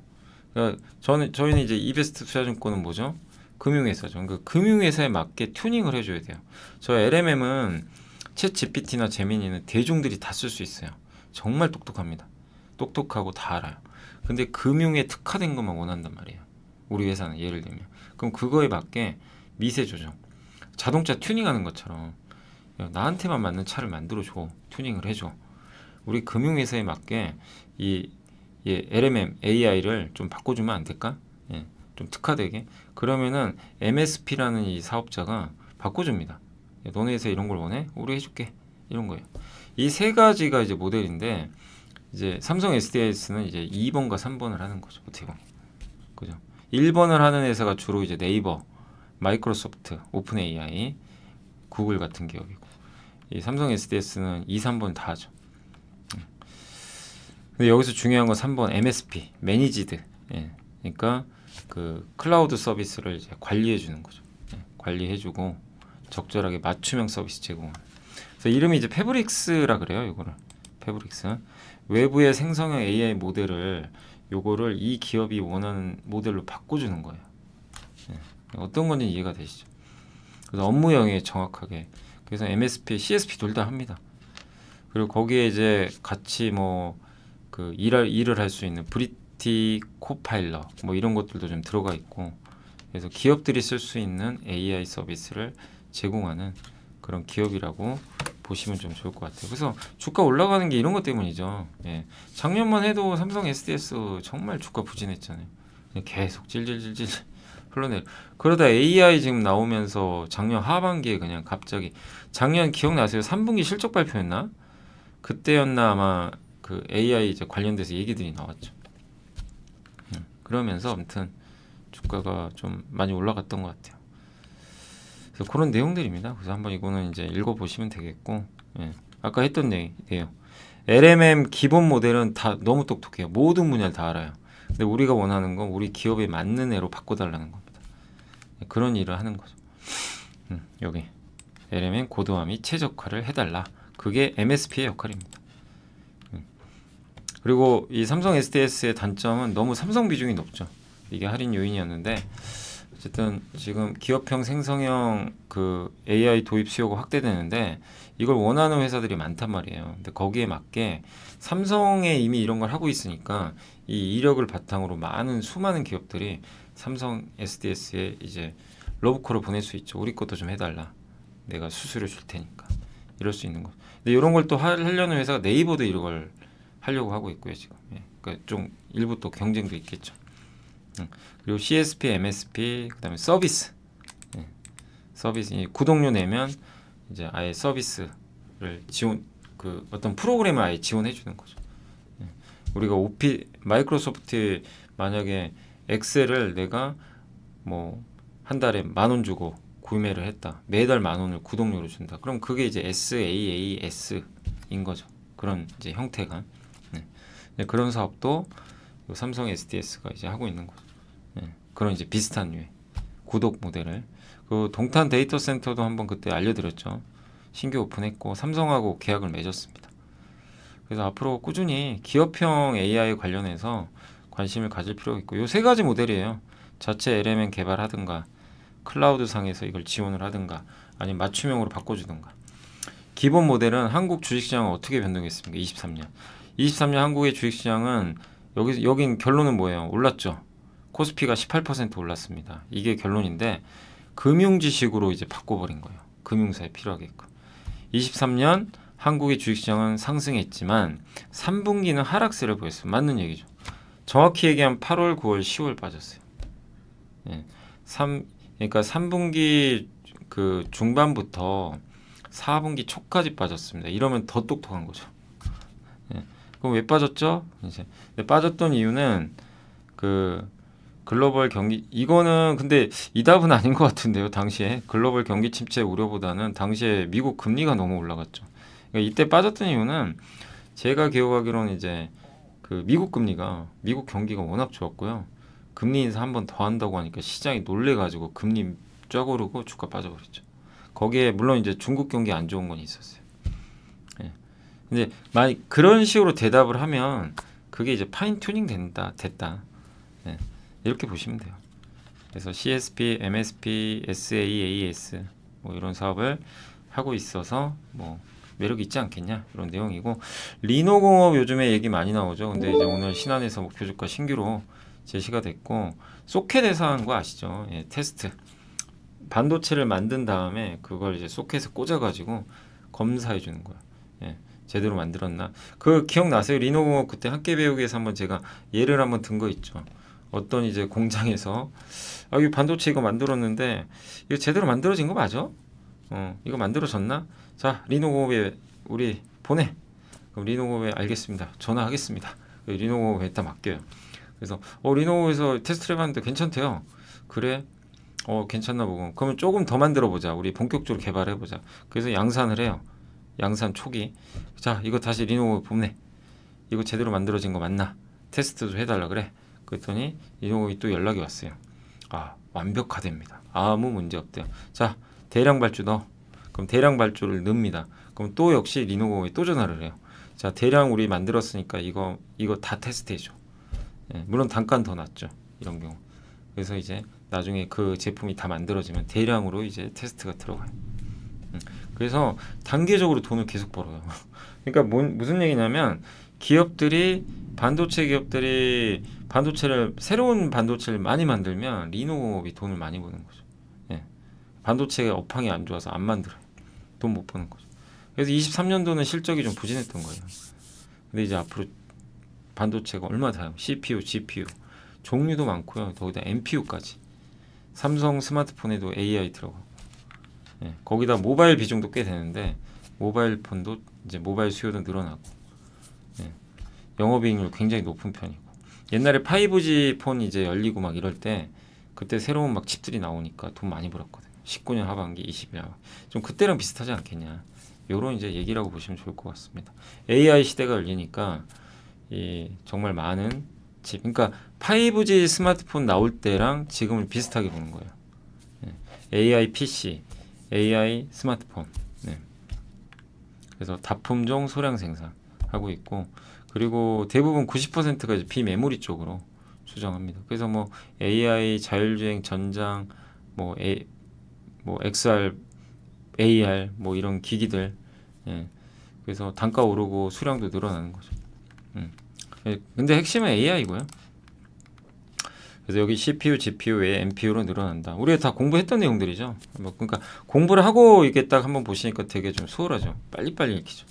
A: 그러니까 저희는 이제 이베스트 투자증권은 뭐죠? 금융회사죠. 그 금융회사에 맞게 튜닝을 해줘야 돼요. 저 LMM은 챗 GPT나 제미니는 대중들이 다 쓸 수 있어요. 정말 똑똑합니다. 똑똑하고 다 알아요. 근데 금융에 특화된 것만 원한단 말이에요. 우리 회사는 예를 들면. 그럼 그거에 맞게 미세 조정, 자동차 튜닝하는 것처럼 나한테만 맞는 차를 만들어줘. 튜닝을 해줘. 우리 금융회사에 맞게 이 LMM, AI를 좀 바꿔주면 안 될까? 좀 특화되게. 그러면은 MSP라는 이 사업자가 바꿔줍니다. 너네 회사 이런 걸 원해? 우리 해줄게. 이런 거예요. 이 세 가지가 이제 모델인데, 이제 삼성 SDS는 이제 2번과 3번을 하는 거죠. 어떻게 보면. 그죠? 1번을 하는 회사가 주로 이제 네이버, 마이크로소프트, 오픈 AI, 구글 같은 기업이고, 이 삼성 SDS는 2, 3번 다 하죠. 근데 여기서 중요한 건 3번 MSP, 매니지드 예, 그러니까 그 클라우드 서비스를 이제 관리해 주는 거죠. 예, 관리해 주고 적절하게 맞춤형 서비스 제공하는. 그래서 이름이 이제 패브릭스라 그래요. 이거를 패브릭스. 외부의 생성형 AI 모델을 요거를 이 기업이 원하는 모델로 바꿔주는 거예요. 예, 어떤 건지 이해가 되시죠? 그래서 업무 영역에 정확하게. 그래서 MSP, CSP 둘 다 합니다. 그리고 거기에 이제 같이 뭐 그 일을 할 수 있는 브리티 코파일럿 뭐 이런 것들도 좀 들어가 있고, 그래서 기업들이 쓸 수 있는 AI 서비스를 제공하는 그런 기업이라고 보시면 좀 좋을 것 같아요. 그래서 주가 올라가는 게 이런 것 때문이죠. 예. 작년만 해도 삼성 SDS 정말 주가 부진했잖아요. 그냥 계속 질질질질 흘러내려. 그러다 AI 지금 나오면서 작년 하반기에 그냥 갑자기, 작년 기억나세요? 3분기 실적 발표였나? 그때였나 아마 그 AI 이제 관련돼서 얘기들이 나왔죠. 그러면서 아무튼 주가가 좀 많이 올라갔던 것 같아요. 그래서 그런 내용들입니다. 그래서 한번 이거는 이제 읽어보시면 되겠고, 예. 아까 했던 얘기예요. LMM 기본 모델은 다 너무 똑똑해요. 모든 분야를 다 알아요. 근데 우리가 원하는 건 우리 기업에 맞는 애로 바꿔달라는 겁니다. 그런 일을 하는 거죠. 여기 LMM 고도화 및 최적화를 해달라. 그게 MSP의 역할입니다. 그리고 이 삼성 SDS의 단점은 너무 삼성 비중이 높죠. 이게 할인 요인이었는데, 어쨌든 지금 기업형 생성형 그 AI 도입 수요가 확대되는데 이걸 원하는 회사들이 많단 말이에요. 근데 거기에 맞게 삼성에 이미 이런 걸 하고 있으니까 이 이력을 바탕으로 많은 수많은 기업들이 삼성 SDS에 이제 러브콜을 보낼 수 있죠. 우리 것도 좀 해달라. 내가 수수료 줄 테니까. 이럴 수 있는 거. 근데 이런 걸 또 하려는 회사가 네이버도 이걸 하려고 하고 있고요, 지금. 예. 그러니까 좀 일부 또 경쟁도 있겠죠. 그리고 CSP, MSP, 그다음에 서비스. 예. 서비스 구독료 내면 이제 아예 서비스를 지원, 그 어떤 프로그램을 아예 지원해 주는 거죠. 예. 우리가 마이크로소프트 만약에 엑셀을 내가 뭐 한 달에 10,000원 주고 구매를 했다. 매달 10,000원을 구독료로 준다. 그럼 그게 이제 SaaS인 거죠. 그런 이제 형태가. 네. 그런 사업도 삼성 SDS가 이제 하고 있는 거죠. 네. 그런 이제 비슷한 류의 구독 모델을. 그 동탄 데이터 센터도 한번 그때 알려드렸죠. 신규 오픈했고 삼성하고 계약을 맺었습니다. 그래서 앞으로 꾸준히 기업형 AI 관련해서 관심을 가질 필요가 있고, 요 세 가지 모델이에요. 자체 LMM 개발하든가, 클라우드 상에서 이걸 지원을 하든가, 아니면 맞춤형으로 바꿔주든가. 기본 모델은 한국 주식시장은 어떻게 변동했습니까? 23년 한국의 주식시장은 여긴 결론은 뭐예요? 올랐죠. 코스피가 18% 올랐습니다. 이게 결론인데 금융지식으로 이제 바꿔버린 거예요. 금융사에 필요하게끔. 23년 한국의 주식시장은 상승했지만 3분기는 하락세를 보였어요. 맞는 얘기죠. 정확히 얘기하면 8월, 9월, 10월 빠졌어요. 예. 그러니까 3분기 그 중반부터 4분기 초까지 빠졌습니다. 이러면 더 똑똑한 거죠. 예. 그럼 왜 빠졌죠? 이제 빠졌던 이유는 그 글로벌 경기, 이거는 근데 이 답은 아닌 것 같은데요. 당시에 글로벌 경기 침체 우려보다는 당시에 미국 금리가 너무 올라갔죠. 그러니까 이때 빠졌던 이유는 제가 기억하기로는 이제 그 미국 경기가 워낙 좋았고요. 금리 인사 한 번 더 한다고 하니까 시장이 놀래가지고 금리 쫙 오르고 주가 빠져버렸죠. 거기에 물론 이제 중국 경기 안 좋은 건 있었어요. 예. 근데 만약 그런 식으로 대답을 하면 그게 이제 파인 튜닝 됐다. 예. 이렇게 보시면 돼요. 그래서 CSP, MSP, SaaS 뭐 이런 사업을 하고 있어서 뭐 매력이 있지 않겠냐 이런 내용이고, 리노공업 요즘에 얘기 많이 나오죠. 근데 이제 오늘 신한에서 목표 주가 신규로 제시가 됐고, 소켓 회사한 거 아시죠? 예, 테스트 반도체를 만든 다음에 그걸 이제 소켓에 꽂아가지고 검사해 주는 거야. 예, 제대로 만들었나? 그 기억나세요? 리노공업 그때 함께 배우기에서 한번 제가 예를 한번 든 거 있죠. 어떤 이제 공장에서 이 반도체 이거 만들었는데 이거 제대로 만들어진 거 맞아? 이거 만들어졌나? 자, 리노공업에 우리 보내. 그럼 리노공업에 알겠습니다. 전화하겠습니다. 리노공업에다 맡겨요. 그래서 리노공업에서 테스트를 해봤는데 괜찮대요. 그래? 괜찮나 보고. 그러면 조금 더 만들어 보자. 우리 본격적으로 개발해 보자. 그래서 양산을 해요. 양산 초기. 자, 이거 다시 리노공업에 보내. 이거 제대로 만들어진 거 맞나? 테스트 좀 해달라 그래. 그랬더니 리노공이 또 연락이 왔어요. 아, 완벽하답니다. 아무 문제 없대요. 자, 대량 발주 넣어. 그럼 대량 발주를 넣습니다. 그럼 또 역시 리노공이 또 전화를 해요. 자, 대량 우리 만들었으니까 이거 다 테스트해줘. 예, 물론 단가는 더 낮죠. 이런 경우. 그래서 이제 나중에 그 제품이 다 만들어지면 대량으로 이제 테스트가 들어가요. 그래서 단계적으로 돈을 계속 벌어요. 그러니까 무슨 얘기냐면 기업들이 반도체 기업들이 새로운 반도체를 많이 만들면 리노공업이 돈을 많이 버는 거죠. 예. 반도체가 업황이 안 좋아서 안 만들어요. 돈 못 버는 거죠. 그래서 23년도는 실적이 좀 부진했던 거예요. 근데 이제 앞으로 반도체가 얼마 다요? CPU, GPU 종류도 많고요. 거기다 NPU까지. 삼성 스마트폰에도 AI 들어가고. 예. 거기다 모바일 비중도 꽤 되는데 모바일 폰도 이제 모바일 수요도 늘어나고. 예. 영업이익률 굉장히 높은 편이고. 옛날에 5G 폰 이제 열리고 막 이럴 때 그때 새로운 막 칩들이 나오니까 돈 많이 벌었거든요. 19년 하반기, 20년 하반기. 좀 그때랑 비슷하지 않겠냐. 요런 이제 얘기라고 보시면 좋을 것 같습니다. AI 시대가 열리니까 이 정말 많은 칩, 그러니까 5G 스마트폰 나올 때랑 지금을 비슷하게 보는 거예요. 예. AI PC, AI 스마트폰. 네. 그래서 다품종 소량 생산하고 있고, 그리고 대부분 90%가 이제 비메모리 쪽으로 수정합니다. 그래서 뭐 AI 자율주행 전장, 뭐 XR, AR 뭐 이런 기기들. 예. 그래서 단가 오르고 수량도 늘어나는 거죠. 예. 근데 핵심은 AI고요. 그래서 여기 CPU, GPU 외에 NPU로 늘어난다. 우리가 다 공부했던 내용들이죠. 뭐 그러니까 공부를 하고 이게 딱 한번 보시니까 되게 좀 수월하죠. 빨리빨리 읽히죠.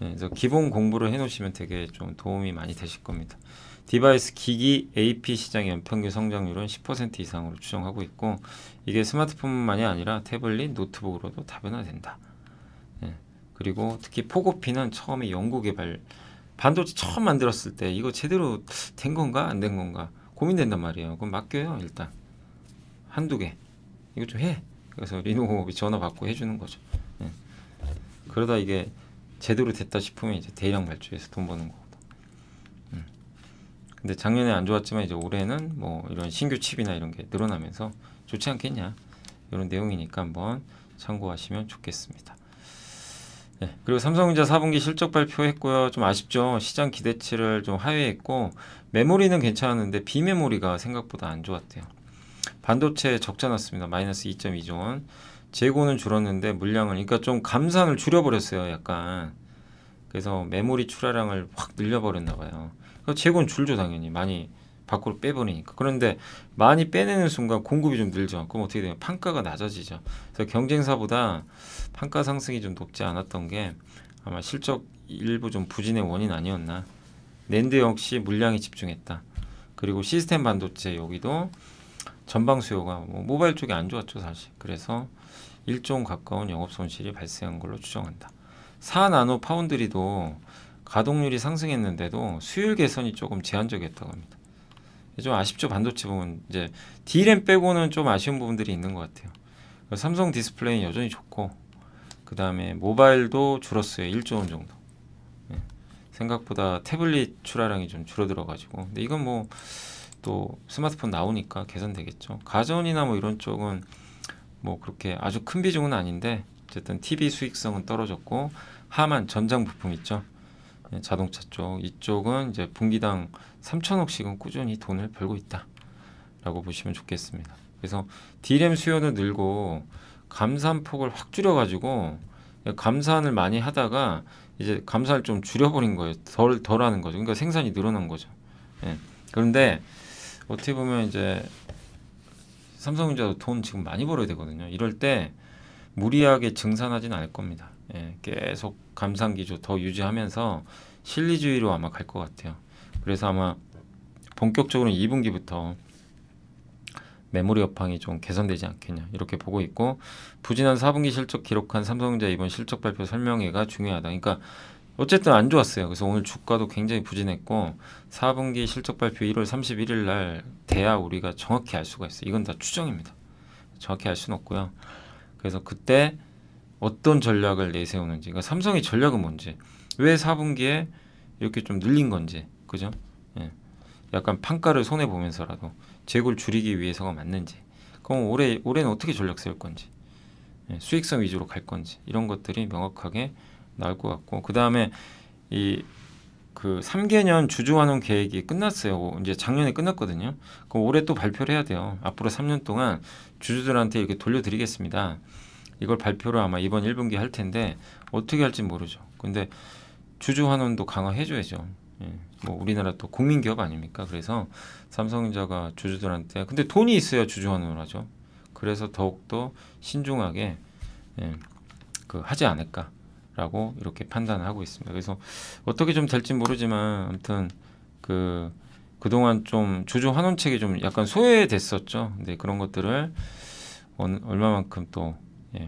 A: 예. 그래서 기본 공부를 해놓으시면 되게 좀 도움이 많이 되실 겁니다. 디바이스 기기 AP 시장의 연평균 성장률은 10% 이상으로 추정하고 있고, 이게 스마트폰만이 아니라 태블릿, 노트북으로도 다변화된다. 예. 그리고 특히 포고피는 처음에 연구개발, 반도체 처음 만들었을 때 이거 제대로 된 건가 안 된 건가 고민된단 말이에요. 그럼 맡겨요. 일단 한두 개 이거 좀 해. 그래서 리노공업이 전화 받고 해주는 거죠. 예. 그러다 이게 제대로 됐다 싶으면 이제 대량 발주해서 돈 버는 거거든. 근데 작년에 안 좋았지만 이제 올해는 뭐 이런 신규 칩이나 이런 게 늘어나면서 좋지 않겠냐, 이런 내용이니까 한번 참고하시면 좋겠습니다. 네, 그리고 삼성전자 4분기 실적 발표했고요. 좀 아쉽죠. 시장 기대치를 좀 하회했고, 메모리는 괜찮았는데 비메모리가 생각보다 안 좋았대요. 반도체 적자 났습니다. 마이너스 2.2조 원. 재고는 줄었는데 물량을, 그러니까 좀 감산을 줄여버렸어요. 약간. 그래서 메모리 출하량을 확 늘려버렸나 봐요. 재고는 줄죠. 당연히 많이 밖으로 빼버리니까. 그런데 많이 빼내는 순간 공급이 좀 늘죠. 그럼 어떻게 되냐, 판가가 낮아지죠. 그래서 경쟁사보다 판가 상승이 좀 높지 않았던 게 아마 실적 일부 좀 부진의 원인 아니었나. 낸드 역시 물량이 집중했다. 그리고 시스템 반도체 여기도 전방 수요가 뭐 모바일 쪽이 안 좋았죠 사실. 그래서 1조 원 가까운 영업 손실이 발생한 걸로 추정한다. 4나노 파운드리도 가동률이 상승했는데도 수율 개선이 조금 제한적이었다고 합니다. 좀 아쉽죠. 반도체 부분 이제 D램 빼고는 좀 아쉬운 부분들이 있는 것 같아요. 삼성 디스플레이는 여전히 좋고, 그 다음에 모바일도 줄었어요. 1조 원 정도. 예. 생각보다 태블릿 출하량이 좀 줄어들어가지고, 근데 이건 뭐 또 스마트폰 나오니까 개선되겠죠. 가전이나 뭐 이런 쪽은 뭐 그렇게 아주 큰 비중은 아닌데 어쨌든 TV 수익성은 떨어졌고, 하만 전장 부품 있죠. 예, 자동차 쪽, 이쪽은 이제 분기당 3천억씩은 꾸준히 돈을 벌고 있다 라고 보시면 좋겠습니다. 그래서 D램 수요는 늘고 감산폭을 확 줄여가지고 감산을 많이 하다가 이제 감산을 좀 줄여버린 거예요. 덜 하는 거죠. 그러니까 생산이 늘어난 거죠. 예. 그런데 어떻게 보면 이제 삼성전자도 돈 지금 많이 벌어야 되거든요. 이럴 때 무리하게 증산하지는 않을 겁니다. 예, 계속 감산 기조 더 유지하면서 실리주의로 아마 갈 것 같아요. 그래서 아마 본격적으로 2분기부터 메모리 업황이 좀 개선되지 않겠냐 이렇게 보고 있고, 부진한 4분기 실적 기록한 삼성전자 이번 실적 발표 설명회가 중요하다. 그러니까 어쨌든 안 좋았어요. 그래서 오늘 주가도 굉장히 부진했고, 4분기 실적 발표 1월 31일 날 돼야 우리가 정확히 알 수가 있어요. 이건 다 추정입니다. 정확히 알 수는 없고요. 그래서 그때 어떤 전략을 내세우는지, 그러니까 삼성의 전략은 뭔지, 왜 4분기에 이렇게 좀 늘린 건지, 그죠? 예. 약간 판가를 손해 보면서라도 재고를 줄이기 위해서가 맞는지, 그럼 올해는 어떻게 전략 세울 건지, 수익성 위주로 갈 건지 이런 것들이 명확하게 나올 것 같고, 그 다음에 이 그 3개년 주주환원 계획이 끝났어요. 이제 작년에 끝났거든요. 그럼 올해 또 발표를 해야 돼요. 앞으로 3년 동안 주주들한테 이렇게 돌려드리겠습니다. 이걸 발표를 아마 이번 1분기에 할 텐데 어떻게 할지 모르죠. 근데 주주환원도 강화해줘야죠. 뭐 우리나라 또 국민기업 아닙니까? 그래서 삼성전자가 주주들한테, 근데 돈이 있어야 주주환원을 하죠. 그래서 더욱더 신중하게 그 하지 않을까라고 이렇게 판단을 하고 있습니다. 그래서 어떻게 좀 될지 모르지만 아무튼 그동안 좀 주주 환원책이 좀 약간 소외됐었죠. 근데 그런 것들을 얼마만큼 또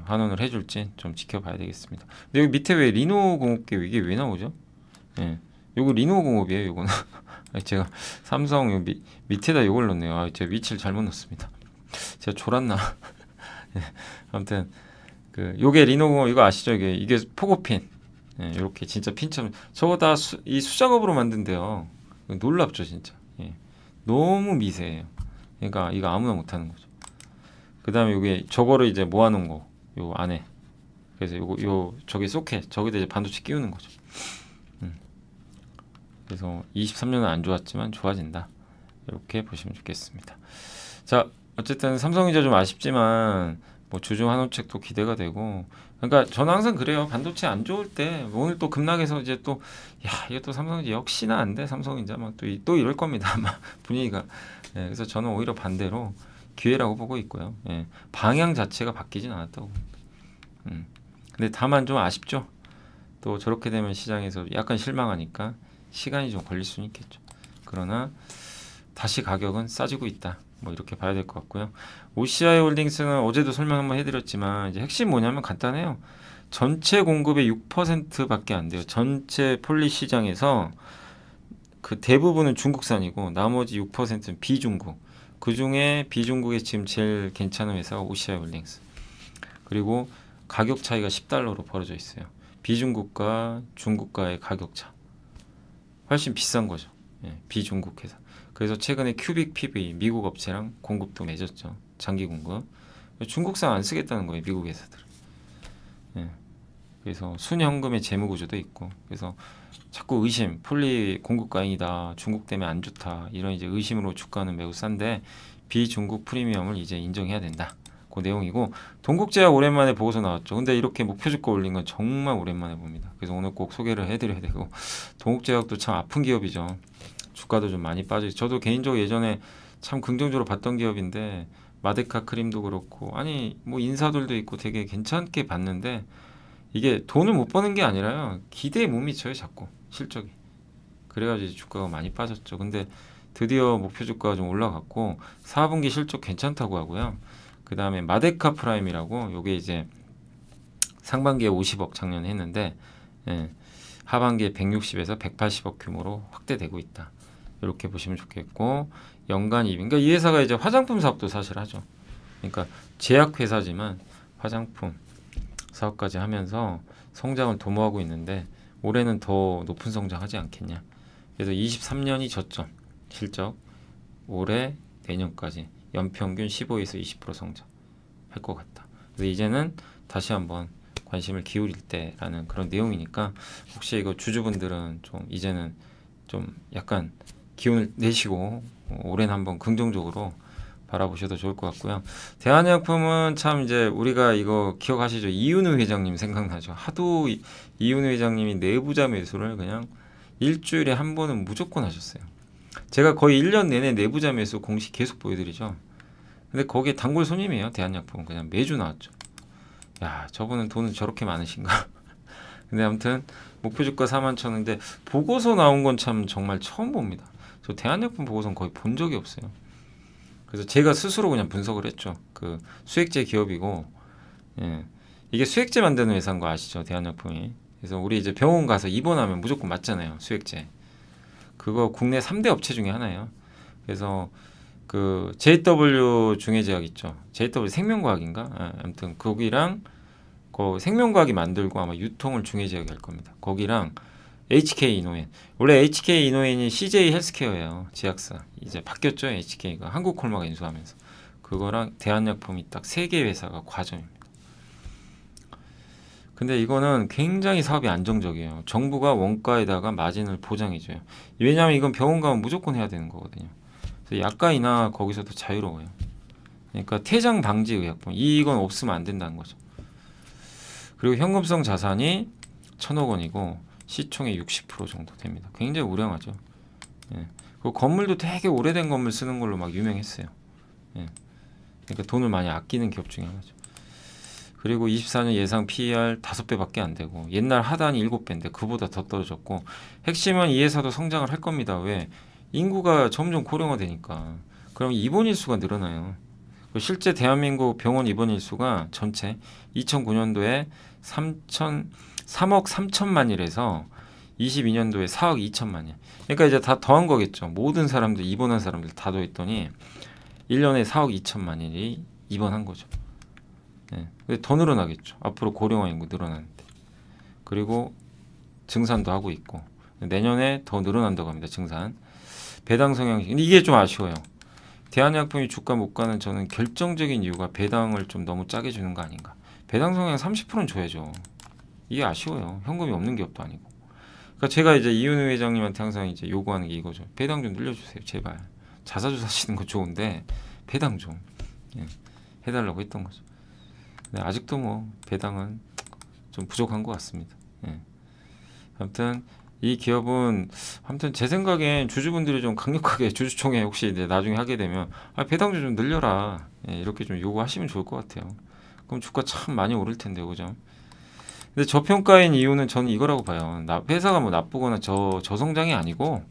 A: 환원을 해줄지 좀 지켜봐야 되겠습니다. 근데 여기 밑에 왜 리노공업계 이게 왜 나오죠? 요거 리노공업이에요. 요거는 제가 삼성 요 밑에다 요걸 넣었네요. 제가 위치를 잘못 넣었습니다. 제가 졸았나? 아무튼 요게 리노공업 이거 아시죠? 이게 포고핀. 이렇게 진짜 핀처럼 저거 다 이 수작업으로 만든대요. 놀랍죠, 진짜. 너무 미세해요. 그러니까 이거 아무나 못하는 거죠. 그 다음에 요게 저거를 이제 모아놓은 거, 요 안에. 그래서 저기 소켓, 저기다 이제 반도체 끼우는 거죠. 그래서 23년은 안 좋았지만 좋아진다. 이렇게 보시면 좋겠습니다. 자, 어쨌든 삼성전자 좀 아쉽지만 뭐 주주 환원책도 기대가 되고, 그러니까 저는 항상 그래요. 반도체 안 좋을 때 오늘 또 급락해서 이제 또 이게 또 삼성전자 역시나 안 돼. 삼성전자 막 또 이럴 겁니다. 아마 분위기가. 그래서 저는 오히려 반대로 기회라고 보고 있고요. 방향 자체가 바뀌진 않았다고. 근데 다만 좀 아쉽죠. 또 저렇게 되면 시장에서 약간 실망하니까 시간이 좀 걸릴 수는 있겠죠. 그러나 다시 가격은 싸지고 있다. 뭐 이렇게 봐야 될 것 같고요. OCI 홀딩스는 어제도 설명 한번 해드렸지만 이제 핵심 뭐냐면 간단해요. 전체 공급의 6%밖에 안 돼요. 전체 폴리 시장에서 그 대부분은 중국산이고 나머지 6%는 비중국. 그 중에 비중국에 지금 제일 괜찮은 회사가 OCI 홀딩스. 그리고 가격 차이가 $10로 벌어져 있어요. 비중국과 중국과의 가격 차. 훨씬 비싼 거죠. 비중국 회사. 그래서 최근에 큐빅 PV 미국 업체랑 공급도 맺었죠. 장기 공급. 중국산 안 쓰겠다는 거예요. 미국 회사들은. 그래서 순현금의 재무 구조도 있고. 그래서 자꾸 의심, 폴리 공급 과잉이다, 중국 때문에 안 좋다, 이런 이제 의심으로 주가는 매우 싼데 비중국 프리미엄을 이제 인정해야 된다. 그 내용이고, 동국제약 오랜만에 보고서 나왔죠. 근데 이렇게 목표 주가 올린 건 정말 오랜만에 봅니다. 그래서 오늘 꼭 소개를 해드려야 되고, 동국제약도 참 아픈 기업이죠. 주가도 좀 많이 빠져. 저도 개인적으로 예전에 참 긍정적으로 봤던 기업인데 마데카 크림도 그렇고, 아니 뭐 인사들도 있고 되게 괜찮게 봤는데 이게 돈을 못 버는 게 아니라요, 기대에 못 미쳐요. 자꾸 실적이. 그래가지고 주가가 많이 빠졌죠. 근데 드디어 목표 주가가 좀 올라갔고 4분기 실적 괜찮다고 하고요. 그 다음에 마데카 프라임이라고, 요게 이제 상반기에 50억 작년에 했는데 하반기에 160에서 180억 규모로 확대되고 있다. 이렇게 보시면 좋겠고, 연간 이익, 그러니까 이 회사가 이제 화장품 사업도 사실 하죠. 그러니까 제약 회사지만 화장품 사업까지 하면서 성장을 도모하고 있는데 올해는 더 높은 성장하지 않겠냐. 그래서 23년이 저점 실적, 올해 내년까지 연평균 15에서 20% 성장할 것 같다. 그래서 이제는 다시 한번 관심을 기울일 때라는 그런 내용이니까, 혹시 이거 주주분들은 좀 이제는 좀 약간 기운을 내시고 올해는 한번 긍정적으로 바라보셔도 좋을 것 같고요. 대한의약품은 참 이제 우리가 이거 기억하시죠? 이윤우 회장님 생각나죠? 하도 이윤우 회장님이 내부자 매수를 그냥 일주일에 한 번은 무조건 하셨어요. 제가 거의 1년 내내 내부자 매수 공식 계속 보여드리죠. 근데 거기에 단골 손님이에요. 대한약품은 그냥 매주 나왔죠. 야, 저분은 돈은 저렇게 많으신가? 근데 아무튼 목표 주가 41,000원인데 보고서 나온 건 참 정말 처음 봅니다. 저 대한약품 보고서는 거의 본 적이 없어요. 그래서 제가 스스로 그냥 분석을 했죠. 그 수액제 기업이고, 이게 수액제 만드는 회사인 거 아시죠? 대한약품이. 그래서 우리 이제 병원 가서 입원하면 무조건 맞잖아요. 수액제. 그거 국내 3대 업체 중에 하나예요. 그래서 그 JW 중해제약 있죠. JW 생명과학인가? 아무튼 거기랑 그 생명과학이 만들고 아마 유통을 중해제약이 할 겁니다. 거기랑 HK 이노엔. 원래 HK 이노엔이 CJ 헬스케어예요. 제약사. 이제 바뀌었죠. HK가 한국콜마가 인수하면서. 그거랑 대한약품이 딱 세 개 회사가 과점입니다. 근데 이거는 굉장히 사업이 안정적이에요. 정부가 원가에다가 마진을 보장해줘요. 왜냐하면 이건 병원 가면 무조건 해야 되는 거거든요. 그래서 약가이나 거기서도 자유로워요. 그러니까 퇴장 방지 의약품 이건 없으면 안 된다는 거죠. 그리고 현금성 자산이 1,000억 원이고 시총의 60% 정도 됩니다. 굉장히 우량하죠. 예. 그 건물도 되게 오래된 건물 쓰는 걸로 막 유명했어요. 예. 그러니까 돈을 많이 아끼는 기업 중에 하나죠. 그리고 24년 예상 PER 5배밖에 안 되고 옛날 하단이 7배인데 그보다 더 떨어졌고 핵심은 이 회사도 성장을 할 겁니다. 왜? 인구가 점점 고령화되니까. 그럼 입원 일수가 늘어나요. 실제 대한민국 병원 입원 일수가 전체 2009년도에 3억 3천만이라서 22년도에 4억 2천만이야. 그러니까 이제 다 더한 거겠죠. 모든 사람들 입원한 사람들 다 더했더니 1년에 4억 2천만이 입원한 거죠. 네. 더 늘어나겠죠. 앞으로 고령화 인구 늘어나는데. 그리고 증산도 하고 있고 내년에 더 늘어난다고 합니다. 증산. 배당 성향. 근데 이게 좀 아쉬워요. 대한약품이 주가 못 가는 저는 결정적인 이유가 배당을 좀 너무 짜게 주는 거 아닌가. 배당 성향 30%는 줘야죠. 이게 아쉬워요. 현금이 없는 기업도 아니고. 그러니까 제가 이제 이윤우 회장님한테 항상 이제 요구하는 게 이거죠. 배당 좀 늘려주세요. 제발. 자사주 사시는 거 좋은데 배당 좀 해달라고 했던 거죠. 근데 아직도 뭐 배당은 좀 부족한 것 같습니다. 아무튼 이 기업은 아무튼 제 생각엔 주주분들이 좀 강력하게 주주총회 혹시 이제 나중에 하게 되면 배당 좀 늘려라 이렇게 좀 요구하시면 좋을 것 같아요. 그럼 주가 참 많이 오를 텐데요, 그죠? 근데 저평가인 이유는 저는 이거라고 봐요. 회사가 뭐 나쁘거나 저성장이 아니고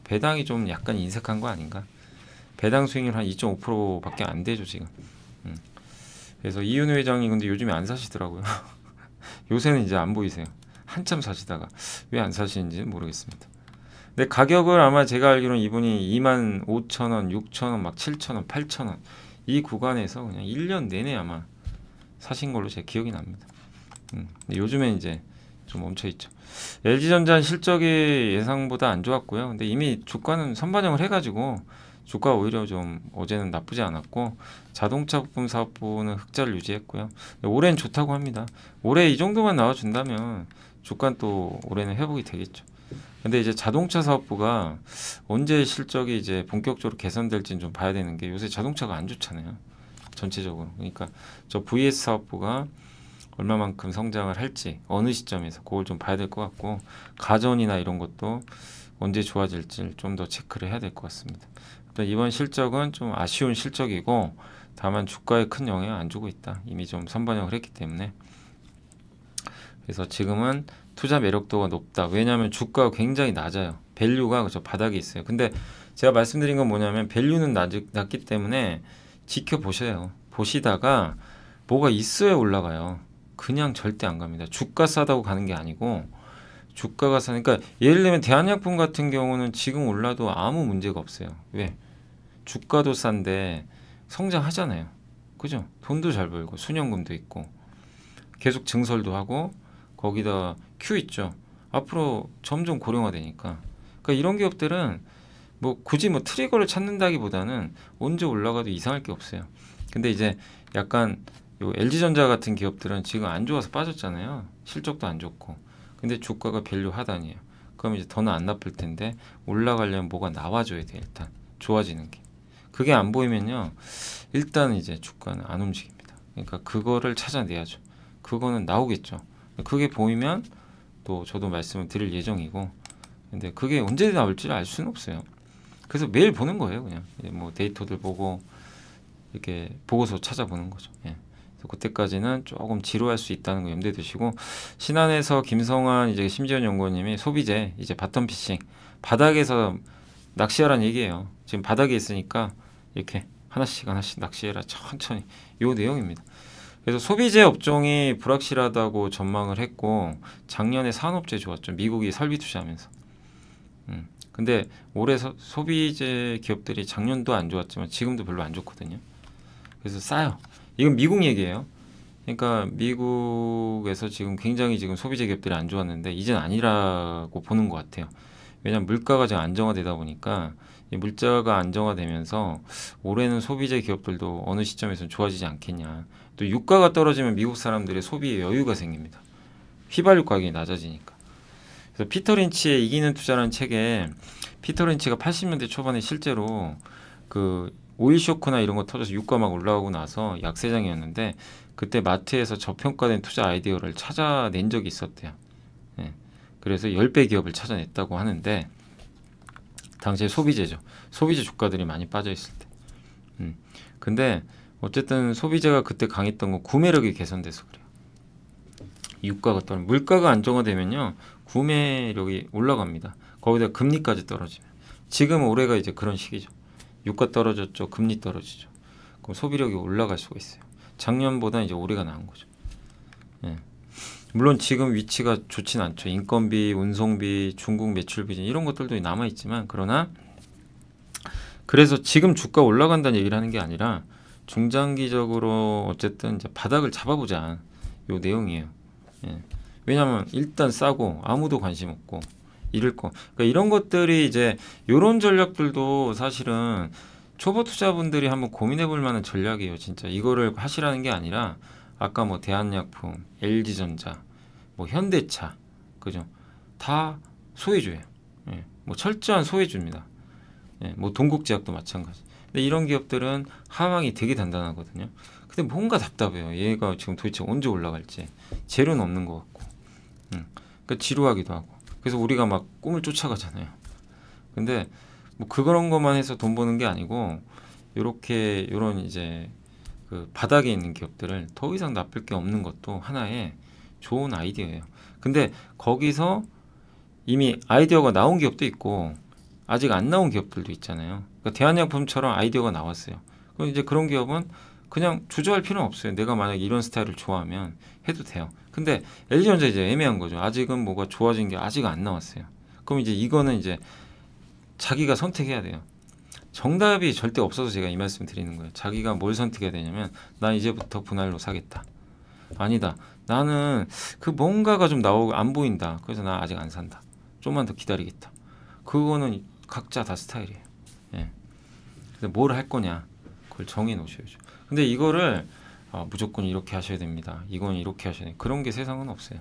A: 배당이 좀 약간 인색한 거 아닌가? 배당 수익률 한 2.5%밖에 안 되죠 지금. 그래서 이윤우 회장이 근데 요즘에 안 사시더라고요. 요새는 이제 안 보이세요. 한참 사시다가 왜 안 사시는지 모르겠습니다. 근데 가격을 아마 제가 알기로는 이분이 25,000원, 6,000원, 막 7,000원, 8,000원 이 구간에서 그냥 1년 내내 아마 사신 걸로 제 기억이 납니다. 근데 요즘엔 이제 좀 멈춰있죠. LG전자는 실적이 예상보다 안 좋았고요. 근데 이미 주가는 선반영을 해가지고 주가 오히려 좀 어제는 나쁘지 않았고 자동차 부품 사업부는 흑자를 유지했고요. 올해는 좋다고 합니다. 올해 이 정도만 나와준다면 주가는 또 올해는 회복이 되겠죠. 근데 이제 자동차 사업부가 언제 실적이 이제 본격적으로 개선될지는 좀 봐야 되는 게 요새 자동차가 안 좋잖아요. 전체적으로. 그러니까 저 VS 사업부가 얼마만큼 성장을 할지 어느 시점에서 그걸 좀 봐야 될 것 같고 가전이나 이런 것도 언제 좋아질지 좀 더 체크를 해야 될 것 같습니다. 이번 실적은 좀 아쉬운 실적이고 다만 주가에 큰 영향을 안 주고 있다. 이미 좀 선반영을 했기 때문에. 그래서 지금은 투자 매력도가 높다. 왜냐하면 주가가 굉장히 낮아요. 밸류가 저 바닥에 있어요. 근데 제가 말씀드린 건 뭐냐면 밸류는 낮기 때문에 지켜보셔요. 보시다가 뭐가 있어야 올라가요. 그냥 절대 안 갑니다. 주가 싸다고 가는 게 아니고 주가가 싸니까 예를 들면 대한약품 같은 경우는 지금 올라도 아무 문제가 없어요. 왜? 주가도 싼데 성장하잖아요. 그죠? 돈도 잘 벌고 수령금도 있고 계속 증설도 하고 거기다 Q 있죠. 앞으로 점점 고령화되니까. 그러니까 이런 기업들은 뭐 굳이 뭐 트리거를 찾는다기보다는 언제 올라가도 이상할 게 없어요. 근데 이제 약간 요 LG전자 같은 기업들은 지금 안 좋아서 빠졌잖아요. 실적도 안 좋고. 근데 주가가 밸류 하단이에요. 그럼 이제 더는 안 나쁠 텐데 올라가려면 뭐가 나와줘야 돼. 일단 좋아지는 게. 그게 안 보이면요. 일단 이제 주가는 안 움직입니다. 그러니까 그거를 찾아내야죠. 그거는 나오겠죠. 그게 보이면 또 저도 말씀을 드릴 예정이고 근데 그게 언제 나올지 알 수는 없어요. 그래서 매일 보는 거예요. 그냥 뭐 데이터들 보고 이렇게 보고서 찾아보는 거죠. 그래서 그때까지는 조금 지루할 수 있다는 거 염두에 두시고 신한에서 김성환 이제 심지현 연구원님이 소비재 이제 바텀 피싱 바닥에서 낚시하라는 얘기예요. 지금 바닥에 있으니까 이렇게 하나씩 낚시해라 천천히 요 내용입니다. 그래서 소비재 업종이 불확실하다고 전망을 했고 작년에 산업재 좋았죠. 미국이 설비 투자하면서. 근데 올해 소비재 기업들이 작년도 안 좋았지만 지금도 별로 안 좋거든요. 그래서 싸요. 이건 미국 얘기예요. 그러니까 미국에서 지금 굉장히 지금 소비재 기업들이 안 좋았는데 이젠 아니라고 보는 것 같아요. 왜냐하면 물가가 지금 안정화되다 보니까 이 물가가 안정화되면서 올해는 소비재 기업들도 어느 시점에서는 좋아지지 않겠냐. 또 유가가 떨어지면 미국 사람들의 소비에 여유가 생깁니다. 휘발유 가격이 낮아지니까. 그래서 피터 린치의 이기는 투자라는 책에 피터 린치가 80년대 초반에 실제로 그 오일 쇼크나 이런 거 터져서 유가 막 올라가고 나서 약세장이었는데 그때 마트에서 저평가된 투자 아이디어를 찾아낸 적이 있었대요. 예. 그래서 10배 기업을 찾아냈다고 하는데 당시에 소비재죠. 소비재 주가들이 많이 빠져 있을 때. 근데 어쨌든 소비재가 그때 강했던 건 구매력이 개선돼서 그래요. 유가가 떨어 물가가 안정화되면요 구매력이 올라갑니다. 거기다 금리까지 떨어지면 지금 올해가 이제 그런 시기죠. 유가 떨어졌죠. 금리 떨어지죠. 그럼 소비력이 올라갈 수가 있어요. 작년보다 이제 올해가 나은 거죠. 예. 물론 지금 위치가 좋진 않죠. 인건비, 운송비, 중국 매출 비전 이런 것들도 남아 있지만 그러나 그래서 지금 주가 올라간다는 얘기를 하는 게 아니라 중장기적으로 어쨌든 이제 바닥을 잡아보자 요 내용이에요. 예. 왜냐하면 일단 싸고 아무도 관심 없고 잃을 거. 그러니까 이런 것들이 이제 이런 전략들도 사실은 초보 투자분들이 한번 고민해볼 만한 전략이에요. 진짜 이거를 하시라는 게 아니라 아까 뭐 대한약품, LG전자, 뭐 현대차, 그죠? 다 소외주예요. 예. 뭐 철저한 소외주입니다. 예. 뭐 동국제약도 마찬가지. 근데 이런 기업들은 하방이 되게 단단하거든요. 근데 뭔가 답답해요. 얘가 지금 도대체 언제 올라갈지 재료는 없는 것 같고, 그러니까 지루하기도 하고. 그래서 우리가 막 꿈을 쫓아가잖아요. 근데 뭐 그런 것만 해서 돈 버는 게 아니고 요렇게 요런 이제 그 바닥에 있는 기업들을 더 이상 나쁠 게 없는 것도 하나의 좋은 아이디어예요. 근데 거기서 이미 아이디어가 나온 기업도 있고 아직 안 나온 기업들도 있잖아요. 그러니까 대한약품처럼 아이디어가 나왔어요. 그럼 이제 그런 기업은 그냥 주저할 필요는 없어요. 내가 만약 이런 스타일을 좋아하면 해도 돼요. 근데 LG전자 이제 애매한 거죠. 아직은 뭐가 좋아진 게 아직 안 나왔어요. 그럼 이제 이거는 이제 자기가 선택해야 돼요. 정답이 절대 없어서 제가 이 말씀 드리는 거예요. 자기가 뭘 선택해야 되냐면 난 이제부터 분할로 사겠다. 아니다. 나는 그 뭔가가 좀 나오고 안 보인다. 그래서 나 아직 안 산다. 좀만 더 기다리겠다. 그거는 각자 다 스타일이에요. 예. 그래서 뭘 할 거냐 그걸 정해 놓으셔야죠. 근데 이거를 무조건 이렇게 하셔야 됩니다. 이건 이렇게 하셔야 돼요. 그런 게 세상은 없어요.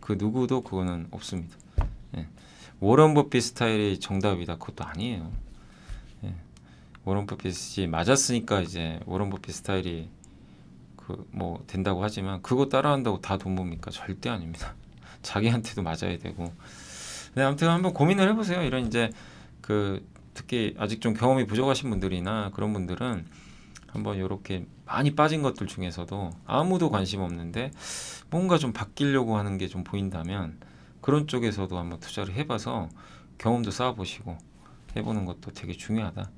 A: 그 누구도 그거는 없습니다. 예. 워런 버핏 스타일이 정답이다. 그것도 아니에요. 예. 워런 버핏이 맞았으니까 이제 워런 버핏 스타일이 그 뭐 된다고 하지만 그거 따라한다고 다 돈 봅니까? 절대 아닙니다. 자기한테도 맞아야 되고. 네, 아무튼 한번 고민을 해보세요. 이런 이제 그 특히 아직 좀 경험이 부족하신 분들이나 그런 분들은 한번 이렇게 많이 빠진 것들 중에서도 아무도 관심 없는데 뭔가 좀 바뀌려고 하는 게 좀 보인다면 그런 쪽에서도 한번 투자를 해봐서 경험도 쌓아보시고 해보는 것도 되게 중요하다.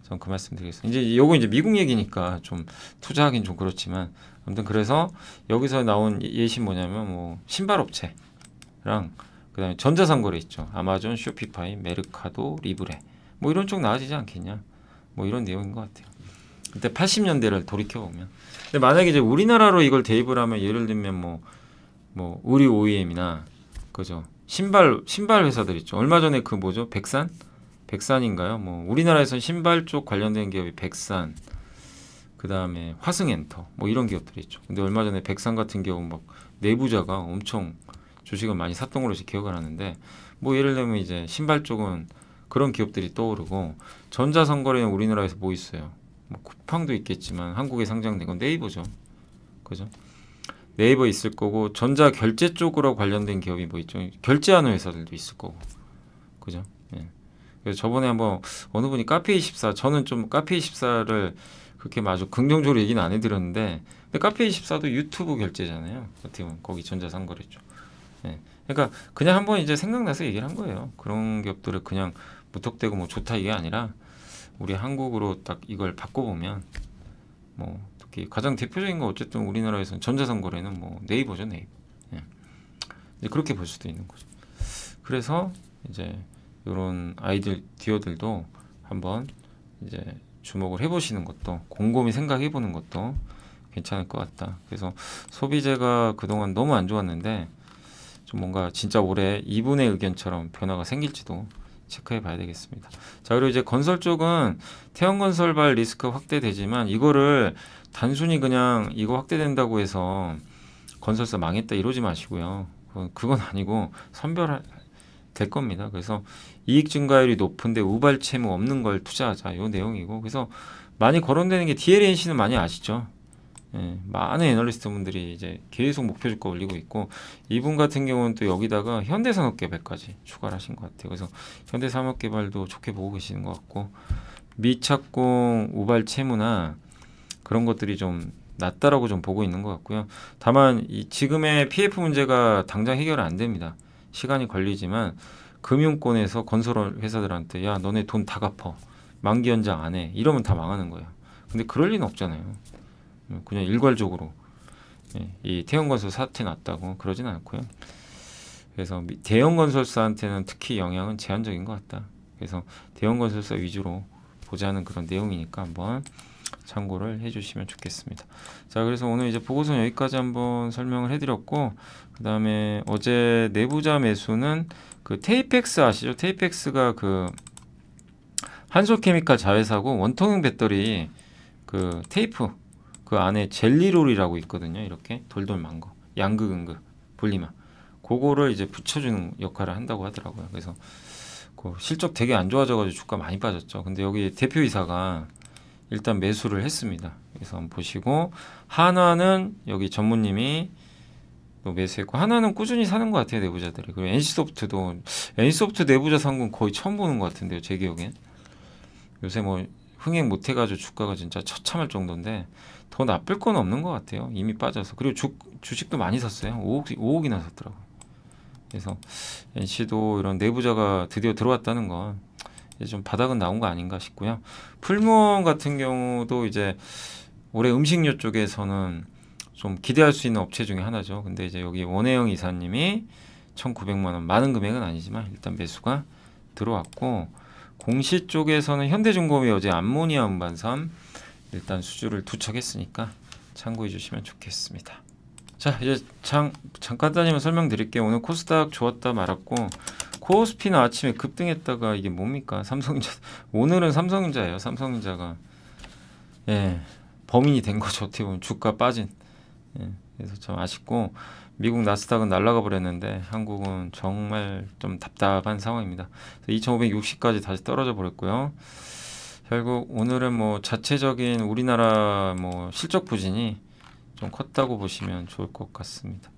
A: 전 그 말씀 드리겠습니다. 이제 요거 이제 미국 얘기니까 좀 투자하긴 좀 그렇지만 아무튼 그래서 여기서 나온 예시 뭐냐면 뭐 신발 업체랑 그다음에 전자상거래 있죠. 아마존, 쇼피파이, 메르카도, 리브레 뭐 이런 쪽 나아지지 않겠냐. 뭐 이런 내용인 것 같아요. 그때 80년대를 돌이켜 보면. 근데 만약에 이제 우리나라로 이걸 대입을 하면 예를 들면 뭐 의류 OEM이나 그죠. 신발 회사들 있죠. 얼마 전에 그 뭐죠? 백산인가요? 뭐 우리나라에서는 신발 쪽 관련된 기업이 백산, 그다음에 화승엔터 뭐 이런 기업들이 있죠. 근데 얼마 전에 백산 같은 경우 막 내부자가 엄청 주식을 많이 샀던 걸로 기억을 하는데 뭐 예를 들면 이제 신발 쪽은 그런 기업들이 떠오르고 전자상거래는 우리나라에서 뭐 있어요? 뭐 쿠팡도 있겠지만 한국에 상장된 건 네이버죠. 그죠? 네이버 있을 거고 전자 결제 쪽으로 관련된 기업이 뭐 있죠? 결제하는 회사들도 있을 거고. 그죠? 예. 그래서 저번에 한번 어느 분이 카페24 저는 좀 카페24를 그렇게 아주 긍정적으로 얘기는 안 해드렸는데 근데 카페24도 유튜브 결제잖아요. 어떻게 보면 거기 전자상거래죠. 예. 그러니까 그냥 한번 이제 생각나서 얘기를 한 거예요. 그런 기업들을 그냥 무턱대고 뭐 좋다 이게 아니라 우리 한국으로 딱 이걸 바꿔보면 뭐 특히 가장 대표적인 건 어쨌든 우리나라에서는 전자상거래는 뭐 네이버죠. 네이버. 예. 이제 그렇게 볼 수도 있는 거죠. 그래서 이제 이런 아이디어들도 한번 이제 주목을 해보시는 것도 곰곰이 생각해보는 것도 괜찮을 것 같다. 그래서 소비재가 그동안 너무 안 좋았는데 좀 뭔가 진짜 올해 이분의 의견처럼 변화가 생길지도 체크해 봐야 되겠습니다. 자, 그리고 이제 건설 쪽은 태형건설발 리스크 확대되지만 이거를 단순히 그냥 이거 확대된다고 해서 건설사 망했다 이러지 마시고요. 그건 아니고 선별될 겁니다. 그래서 이익 증가율이 높은데 우발 채무 없는 걸 투자하자 요 내용이고, 그래서 많이 거론되는 게 DLNC는 많이 아시죠? 예, 많은 애널리스트 분들이 이제 계속 목표 주가 올리고 있고, 이분 같은 경우는 또 여기다가 현대산업개발까지 추가를 하신 것 같아요. 그래서 현대산업개발도 좋게 보고 계시는 것 같고, 미착공 우발 채무나 그런 것들이 좀 낮다라고 좀 보고 있는 것 같고요. 다만 이 지금의 PF 문제가 당장 해결 안 됩니다. 시간이 걸리지만 금융권에서 건설 회사들한테 야 너네 돈 다 갚어, 만기 연장 안 해, 이러면 다 망하는 거예요. 근데 그럴 리는 없잖아요. 그냥 일괄적으로 이 태형건설 사태 났다고 그러진 않고요. 그래서 대형 건설사한테는 특히 영향은 제한적인 것 같다. 그래서 대형 건설사 위주로 보자는 그런 내용이니까 한번 참고를 해주시면 좋겠습니다. 자, 그래서 오늘 이제 보고서 여기까지 한번 설명을 해드렸고, 그 다음에 어제 내부자 매수는 그 테이펙스 아시죠? 테이펙스가 그 한솔케미칼 자회사고 원통형 배터리 그 테이프 그 안에 젤리롤이라고 있거든요. 이렇게 돌돌만 거, 양극 분리막, 그거를 이제 붙여주는 역할을 한다고 하더라고요. 그래서 그 실적 되게 안 좋아져가지고 주가 많이 빠졌죠. 근데 여기 대표이사가 일단 매수를 했습니다. 그래서 한번 보시고, 한화는 여기 전무님이 또 매수했고, 한화는 꾸준히 사는 것 같아요, 내부자들이. 그리고 NC소프트 내부자 산 건 거의 처음 보는 것 같은데요, 제 기억엔. 요새 뭐 흥행 못 해가지고 주가가 진짜 처참할 정도인데 더 나쁠 건 없는 것 같아요. 이미 빠져서. 그리고 주식도 많이 샀어요. 5억이나 샀더라고요. 그래서 NC도 이런 내부자가 드디어 들어왔다는 건 이제 좀 바닥은 나온 거 아닌가 싶고요. 풀무원 같은 경우도 이제 올해 음식료 쪽에서는 좀 기대할 수 있는 업체 중에 하나죠. 근데 이제 여기 원혜영 이사님이 1,900만 원, 많은 금액은 아니지만 일단 매수가 들어왔고, 공시 쪽에서는 현대중공업이 어제 암모니아 운반선 일단 수주를 투척했으니까 참고해 주시면 좋겠습니다. 자, 이제 잠깐만 설명드릴게요. 오늘 코스닥 좋았다 말았고, 코스피는 아침에 급등했다가 이게 뭡니까? 삼성전자. 오늘은 삼성전자예요. 삼성전자가 범인이 된 거죠. 어떻게 보면 주가 빠진. 그래서 좀 아쉽고, 미국 나스닥은 날아가 버렸는데 한국은 정말 좀 답답한 상황입니다. 2560까지 다시 떨어져 버렸고요. 결국 오늘은 뭐 자체적인 우리나라 뭐 실적 부진이 좀 컸다고 보시면 좋을 것 같습니다.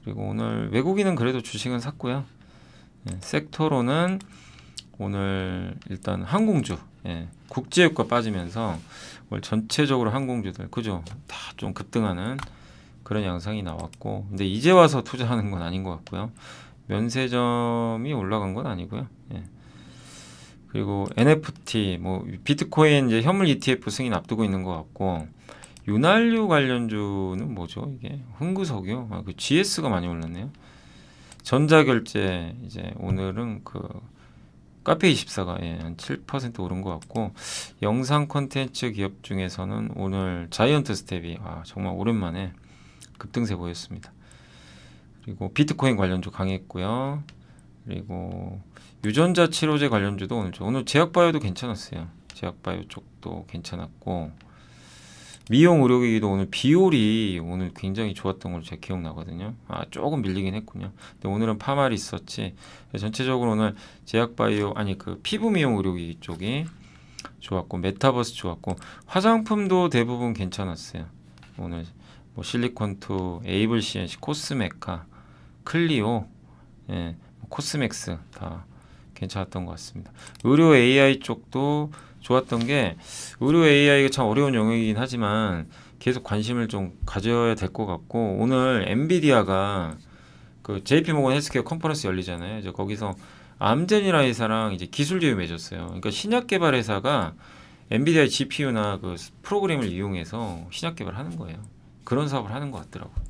A: 그리고 오늘 외국인은 그래도 주식은 샀고요. 섹터로는 오늘 일단 항공주, 국제유가 빠지면서 오늘 전체적으로 항공주들 그죠? 다 좀 급등하는 그런 양상이 나왔고, 근데 이제 와서 투자하는 건 아닌 것 같고요. 면세점이 올라간 건 아니고요. 그리고 NFT, 뭐 비트코인 이제 현물 ETF 승인 앞두고 있는 것 같고, 윤활유 관련주는 뭐죠? 이게 흥구석이요. 그 GS가 많이 올랐네요. 전자결제 이제 오늘은 그 카페24가 한 7% 오른 것 같고, 영상 콘텐츠 기업 중에서는 오늘 자이언트 스텝이 정말 오랜만에 급등세 보였습니다. 그리고 비트코인 관련주 강했고요. 그리고 유전자 치료제 관련주도 오늘 제약바이오도 괜찮았어요. 제약바이오 쪽도 괜찮았고, 미용 의료기기도 오늘 비올이 오늘 굉장히 좋았던 걸로 제가 기억나거든요. 조금 밀리긴 했군요. 근데 오늘은 파말이 있었지. 전체적으로 오늘 제약바이오 그 피부 미용 의료기기 쪽이 좋았고, 메타버스 좋았고, 화장품도 대부분 괜찮았어요. 오늘 뭐 실리콘투, 에이블 CNC, 코스메카, 클리오, 코스맥스 다 괜찮았던 것 같습니다. 의료 AI 쪽도 좋았던 게, 의료 AI가 참 어려운 영역이긴 하지만 계속 관심을 좀 가져야 될 것 같고, 오늘 엔비디아가 그 JP모건 헬스케어 컨퍼런스 열리잖아요. 이제 거기서 암젠이라는 회사랑 이제 기술 제휴 맺었어요. 그러니까 신약 개발 회사가 엔비디아 GPU나 그 프로그램을 이용해서 신약 개발하는 거예요. 그런 사업을 하는 것 같더라고요.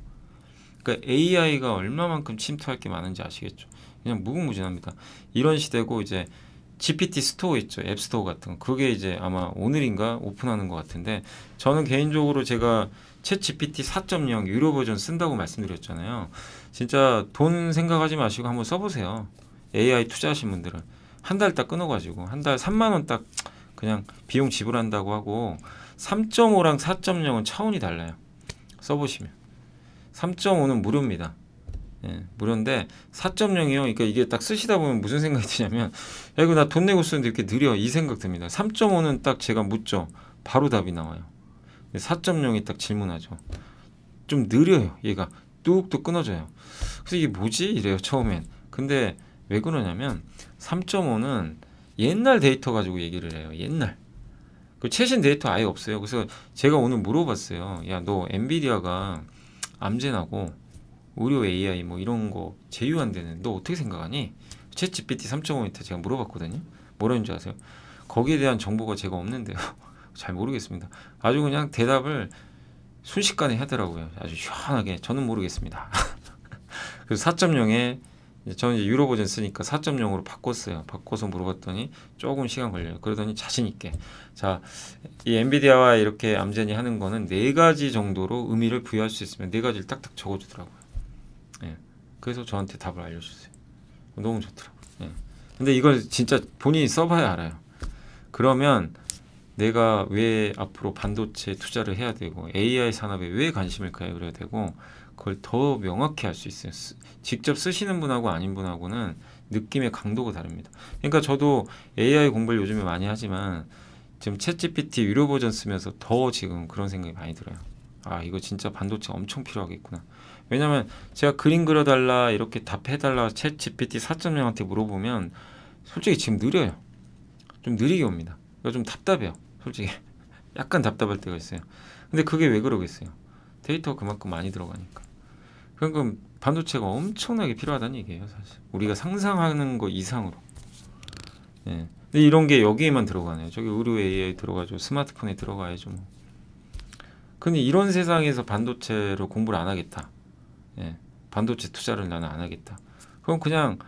A: 그러니까 AI가 얼마만큼 침투할 게 많은지 아시겠죠? 그냥 무궁무진합니다. 이런 시대고, 이제 GPT 스토어 있죠. 앱 스토어 같은 거. 그게 이제 아마 오늘인가 오픈하는 것 같은데 저는 개인적으로 제가 챗 GPT 4.0 유료 버전 쓴다고 말씀드렸잖아요. 진짜 돈 생각하지 마시고 한번 써보세요. AI 투자하신 분들은 한 달 딱 끊어가지고 한 달 3만 원 딱 그냥 비용 지불한다고 하고 3.5랑 4.0은 차원이 달라요. 써보시면 3.5는 무료입니다. 예, 무료인데 4.0이요. 그러니까 이게 딱 쓰시다 보면 무슨 생각이 드냐면 야 이거 나 돈 내고 쓰는데 이렇게 느려 이 생각 듭니다. 3.5는 딱 제가 묻죠. 바로 답이 나와요. 4.0이 딱 질문하죠. 좀 느려요. 얘가 뚝뚝 끊어져요. 그래서 이게 뭐지? 이래요 처음엔. 근데 왜 그러냐면 3.5는 옛날 데이터 가지고 얘기를 해요. 옛날. 그 최신 데이터 아예 없어요. 그래서 제가 오늘 물어봤어요. 야 너 엔비디아가 암젠하고 의료 AI 뭐 이런 거 제휴한다는 너 어떻게 생각하니? 챗 GPT 3.5한테 제가 물어봤거든요. 뭐라는 줄 아세요? 거기에 대한 정보가 제가 없는데요. 잘 모르겠습니다. 아주 그냥 대답을 순식간에 하더라고요. 아주 시원하게 저는 모르겠습니다. 그래서 4.0에 저는 이제 유로 버전 쓰니까 4.0으로 바꿨어요. 바꿔서 물어봤더니 조금 시간 걸려요. 그러더니 자신 있게 자, 이 엔비디아와 이렇게 암젠이 하는 거는 네 가지 정도로 의미를 부여할 수 있으면 네 가지를 딱딱 적어주더라고요. 예. 그래서 저한테 답을 알려주세요. 너무 좋더라고요. 예. 근데 이걸 진짜 본인이 써봐야 알아요. 그러면 내가 왜 앞으로 반도체 투자를 해야 되고 AI 산업에 왜 관심을 가져야 되고 그걸 더 명확히 할 수 있어요. 직접 쓰시는 분하고 아닌 분하고는 느낌의 강도가 다릅니다. 그러니까 저도 AI 공부를 요즘에 많이 하지만 지금 챗GPT 유료 버전 쓰면서 더 지금 그런 생각이 많이 들어요. 아 이거 진짜 반도체 엄청 필요하겠구나. 왜냐면 제가 그림 그려달라 이렇게 답해달라 챗GPT 4.0한테 물어보면 솔직히 지금 느려요. 좀 느리게 옵니다. 그래서 좀 답답해요. 솔직히 약간 답답할 때가 있어요. 근데 그게 왜 그러겠어요? 데이터가 그만큼 많이 들어가니까. 그러니까 반도체가 엄청나게 필요하다는 얘기예요. 사실 우리가 상상하는 거 이상으로. 예. 근데 이런 게 여기에만 들어가네요. 저기 의료 AI 들어가죠. 스마트폰에 들어가야죠. 뭐. 근데 이런 세상에서 반도체로 공부를 안 하겠다. 예. 반도체 투자를 나는 안 하겠다. 그럼 그냥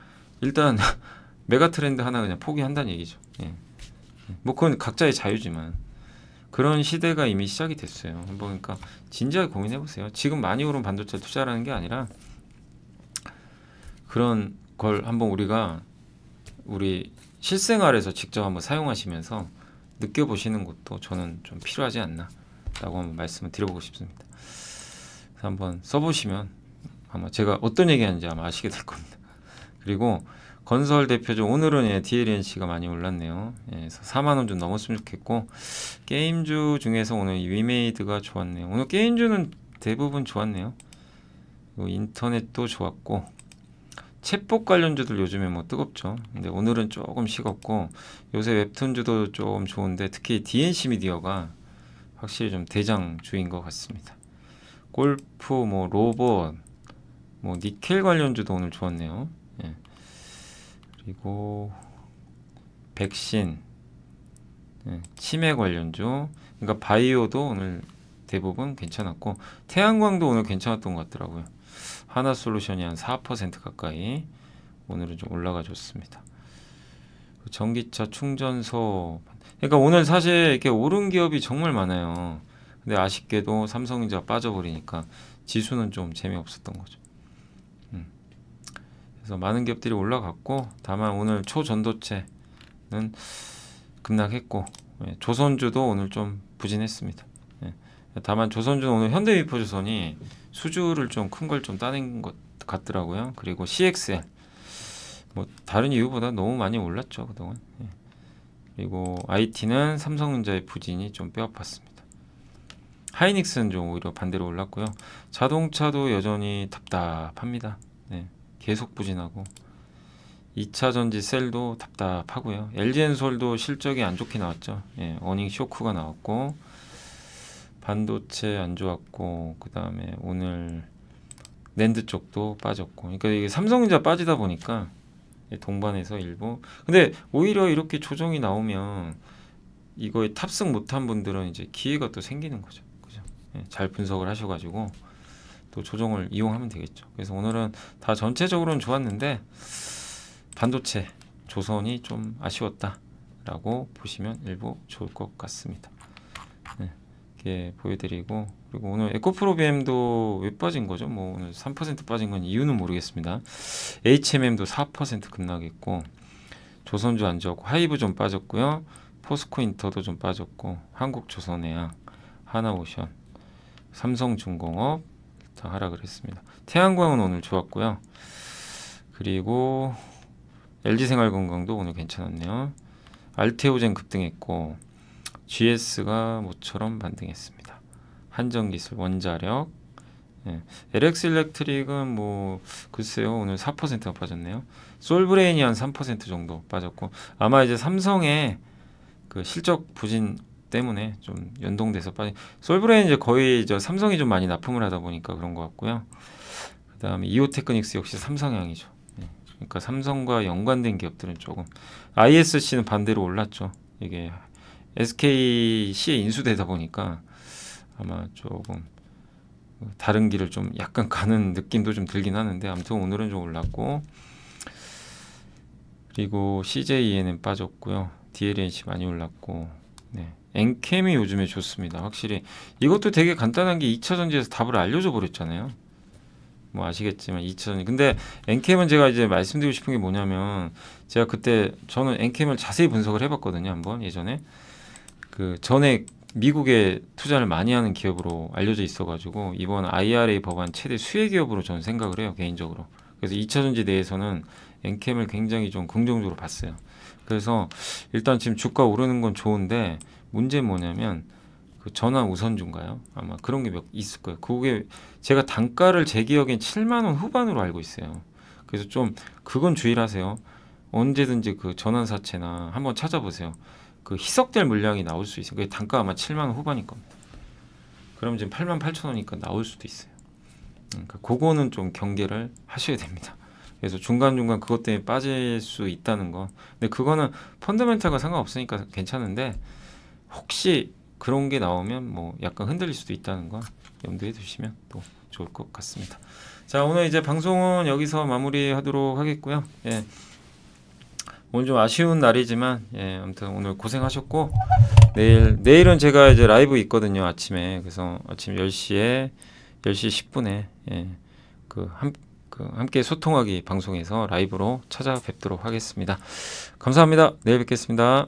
A: 일단 메가 트렌드 하나 그냥 포기한다는 얘기죠. 예. 뭐 그건 각자의 자유지만 그런 시대가 이미 시작이 됐어요. 그러니까 진지하게 고민해 보세요. 지금 많이 오른 반도체 투자라는 게 아니라 그런 걸 한번 우리가 우리 실생활에서 직접 한번 사용하시면서 느껴보시는 것도 저는 좀 필요하지 않나라고 한번 말씀을 드려보고 싶습니다. 그래서 한번 써보시면 아마 제가 어떤 얘기하는지 아마 아시게 될 겁니다. 그리고 건설 대표죠. 오늘은 예, DLNC가 많이 올랐네요. 예, 그래서 4만 원 좀 넘었으면 좋겠고 게임주 중에서 오늘 위메이드가 좋았네요. 오늘 게임주는 대부분 좋았네요. 그리고 인터넷도 좋았고 챗봇 관련주들 요즘에 뭐 뜨겁죠. 근데 오늘은 조금 식었고 요새 웹툰주도 좀 좋은데 특히 DNC 미디어가 확실히 좀 대장주인 것 같습니다. 골프, 뭐 로봇, 뭐 니켈 관련주도 오늘 좋았네요. 예. 그리고 백신, 예, 치매 관련주, 그러니까 바이오도 오늘 대부분 괜찮았고 태양광도 오늘 괜찮았던 것 같더라고요. 하나솔루션이 한 4% 가까이 오늘은 좀 올라가 줬습니다. 전기차 충전소, 그러니까 오늘 사실 이렇게 오른 기업이 정말 많아요. 근데 아쉽게도 삼성전자 빠져버리니까 지수는 좀 재미없었던 거죠. 그래서 많은 기업들이 올라갔고 다만 오늘 초전도체는 급락했고 예, 조선주도 오늘 좀 부진했습니다. 예, 다만 조선주는 오늘 현대미포조선이 수주를 좀 큰 걸 좀 따낸 것 같더라고요. 그리고 CXL 뭐 다른 이유보다 너무 많이 올랐죠 그동안. 예. 그리고 IT는 삼성전자의 부진이 좀 뼈아팠습니다. 하이닉스는 좀 오히려 반대로 올랐고요. 자동차도 여전히 답답합니다. 네. 계속 부진하고 2차전지 셀도 답답하고요. LG엔솔도 실적이 안 좋게 나왔죠. 예, 어닝 쇼크가 나왔고 반도체 안 좋았고 그 다음에 오늘 낸드 쪽도 빠졌고 그러니까 이게 삼성전자 빠지다 보니까 동반해서 일부 근데 오히려 이렇게 조정이 나오면 이거에 탑승 못한 분들은 이제 기회가 또 생기는 거죠. 그죠? 예, 잘 분석을 하셔가지고 또 조정을 이용하면 되겠죠. 그래서 오늘은 다 전체적으로는 좋았는데 반도체 조선이 좀 아쉬웠다라고 보시면 일부 좋을 것 같습니다. 네, 이렇게 보여드리고, 그리고 오늘 에코프로비엠도 왜 빠진 거죠? 뭐 오늘 3% 빠진 건 이유는 모르겠습니다. HMM도 4% 급락했고, 조선주 안 좋았고, 하이브 좀 빠졌고요. 포스코 인터도 좀 빠졌고, 한국조선해양, 하나오션, 삼성중공업 다 하락을 했습니다. 태양광은 오늘 좋았고요. 그리고 LG생활건강도 오늘 괜찮았네요. 알테오젠 급등했고, GS가 모처럼 반등했습니다. 한전기술, 원자력, 예. LX 일렉트릭은 뭐 글쎄요, 오늘 4%가 빠졌네요. 솔브레인이 한 3% 정도 빠졌고, 아마 이제 삼성의 그 실적 부진 때문에 좀 연동돼서 빠진. 솔브레인 이제 거의 저 삼성이 좀 많이 납품을 하다 보니까 그런 것 같고요. 그다음에 이오테크닉스 역시 삼성향이죠. 예. 그러니까 삼성과 연관된 기업들은 조금, ISC는 반대로 올랐죠. 이게 SKC에 인수되다 보니까 아마 조금 다른 길을 좀 약간 가는 느낌도 좀 들긴 하는데, 아무튼 오늘은 좀 올랐고, 그리고 CJEN은 빠졌고요. DLNC 많이 올랐고, 네. 엔캠이 요즘에 좋습니다. 확실히 이것도 되게 간단한 게 2차전지에서 답을 알려줘 버렸잖아요. 뭐 아시겠지만 2차전지. 근데 엔캠은 제가 이제 말씀드리고 싶은 게 뭐냐면, 제가 그때 저는 엔캠을 자세히 분석을 해봤거든요. 한번 예전에 그 전에 미국에 투자를 많이 하는 기업으로 알려져 있어가지고, 이번 IRA 법안 최대 수혜 기업으로 저는 생각을 해요, 개인적으로. 그래서 2차전지 내에서는 엔캠을 굉장히 좀 긍정적으로 봤어요. 그래서 일단 지금 주가 오르는 건 좋은데, 문제는 뭐냐면 그 전환 우선주인가요? 아마 그런 게 몇 있을 거예요. 그게 제가 단가를 제 기억엔 7만 원 후반으로 알고 있어요. 그래서 좀 그건 주의를 하세요. 언제든지 그 전환사채나 한번 찾아보세요. 그 희석될 물량이 나올 수 있어요. 그 단가 아마 7만 원 후반일 겁니다. 그럼 지금 8만 8천 원이니까 나올 수도 있어요. 그러니까 그거는 좀 경계를 하셔야 됩니다. 그래서 중간중간 그것 때문에 빠질 수 있다는 거. 근데 그거는 펀더멘탈과 상관없으니까 괜찮은데, 혹시 그런 게 나오면 뭐 약간 흔들릴 수도 있다는 거 염두에 두시면 또 좋을 것 같습니다. 자, 오늘 이제 방송은 여기서 마무리하도록 하겠고요. 예. 오늘 좀 아쉬운 날이지만, 예, 아무튼 오늘 고생하셨고, 내일은 제가 이제 라이브 있거든요, 아침에. 그래서 아침 10시에 10시 10분에 예, 함께 소통하기 방송에서 라이브로 찾아뵙도록 하겠습니다. 감사합니다. 내일 뵙겠습니다.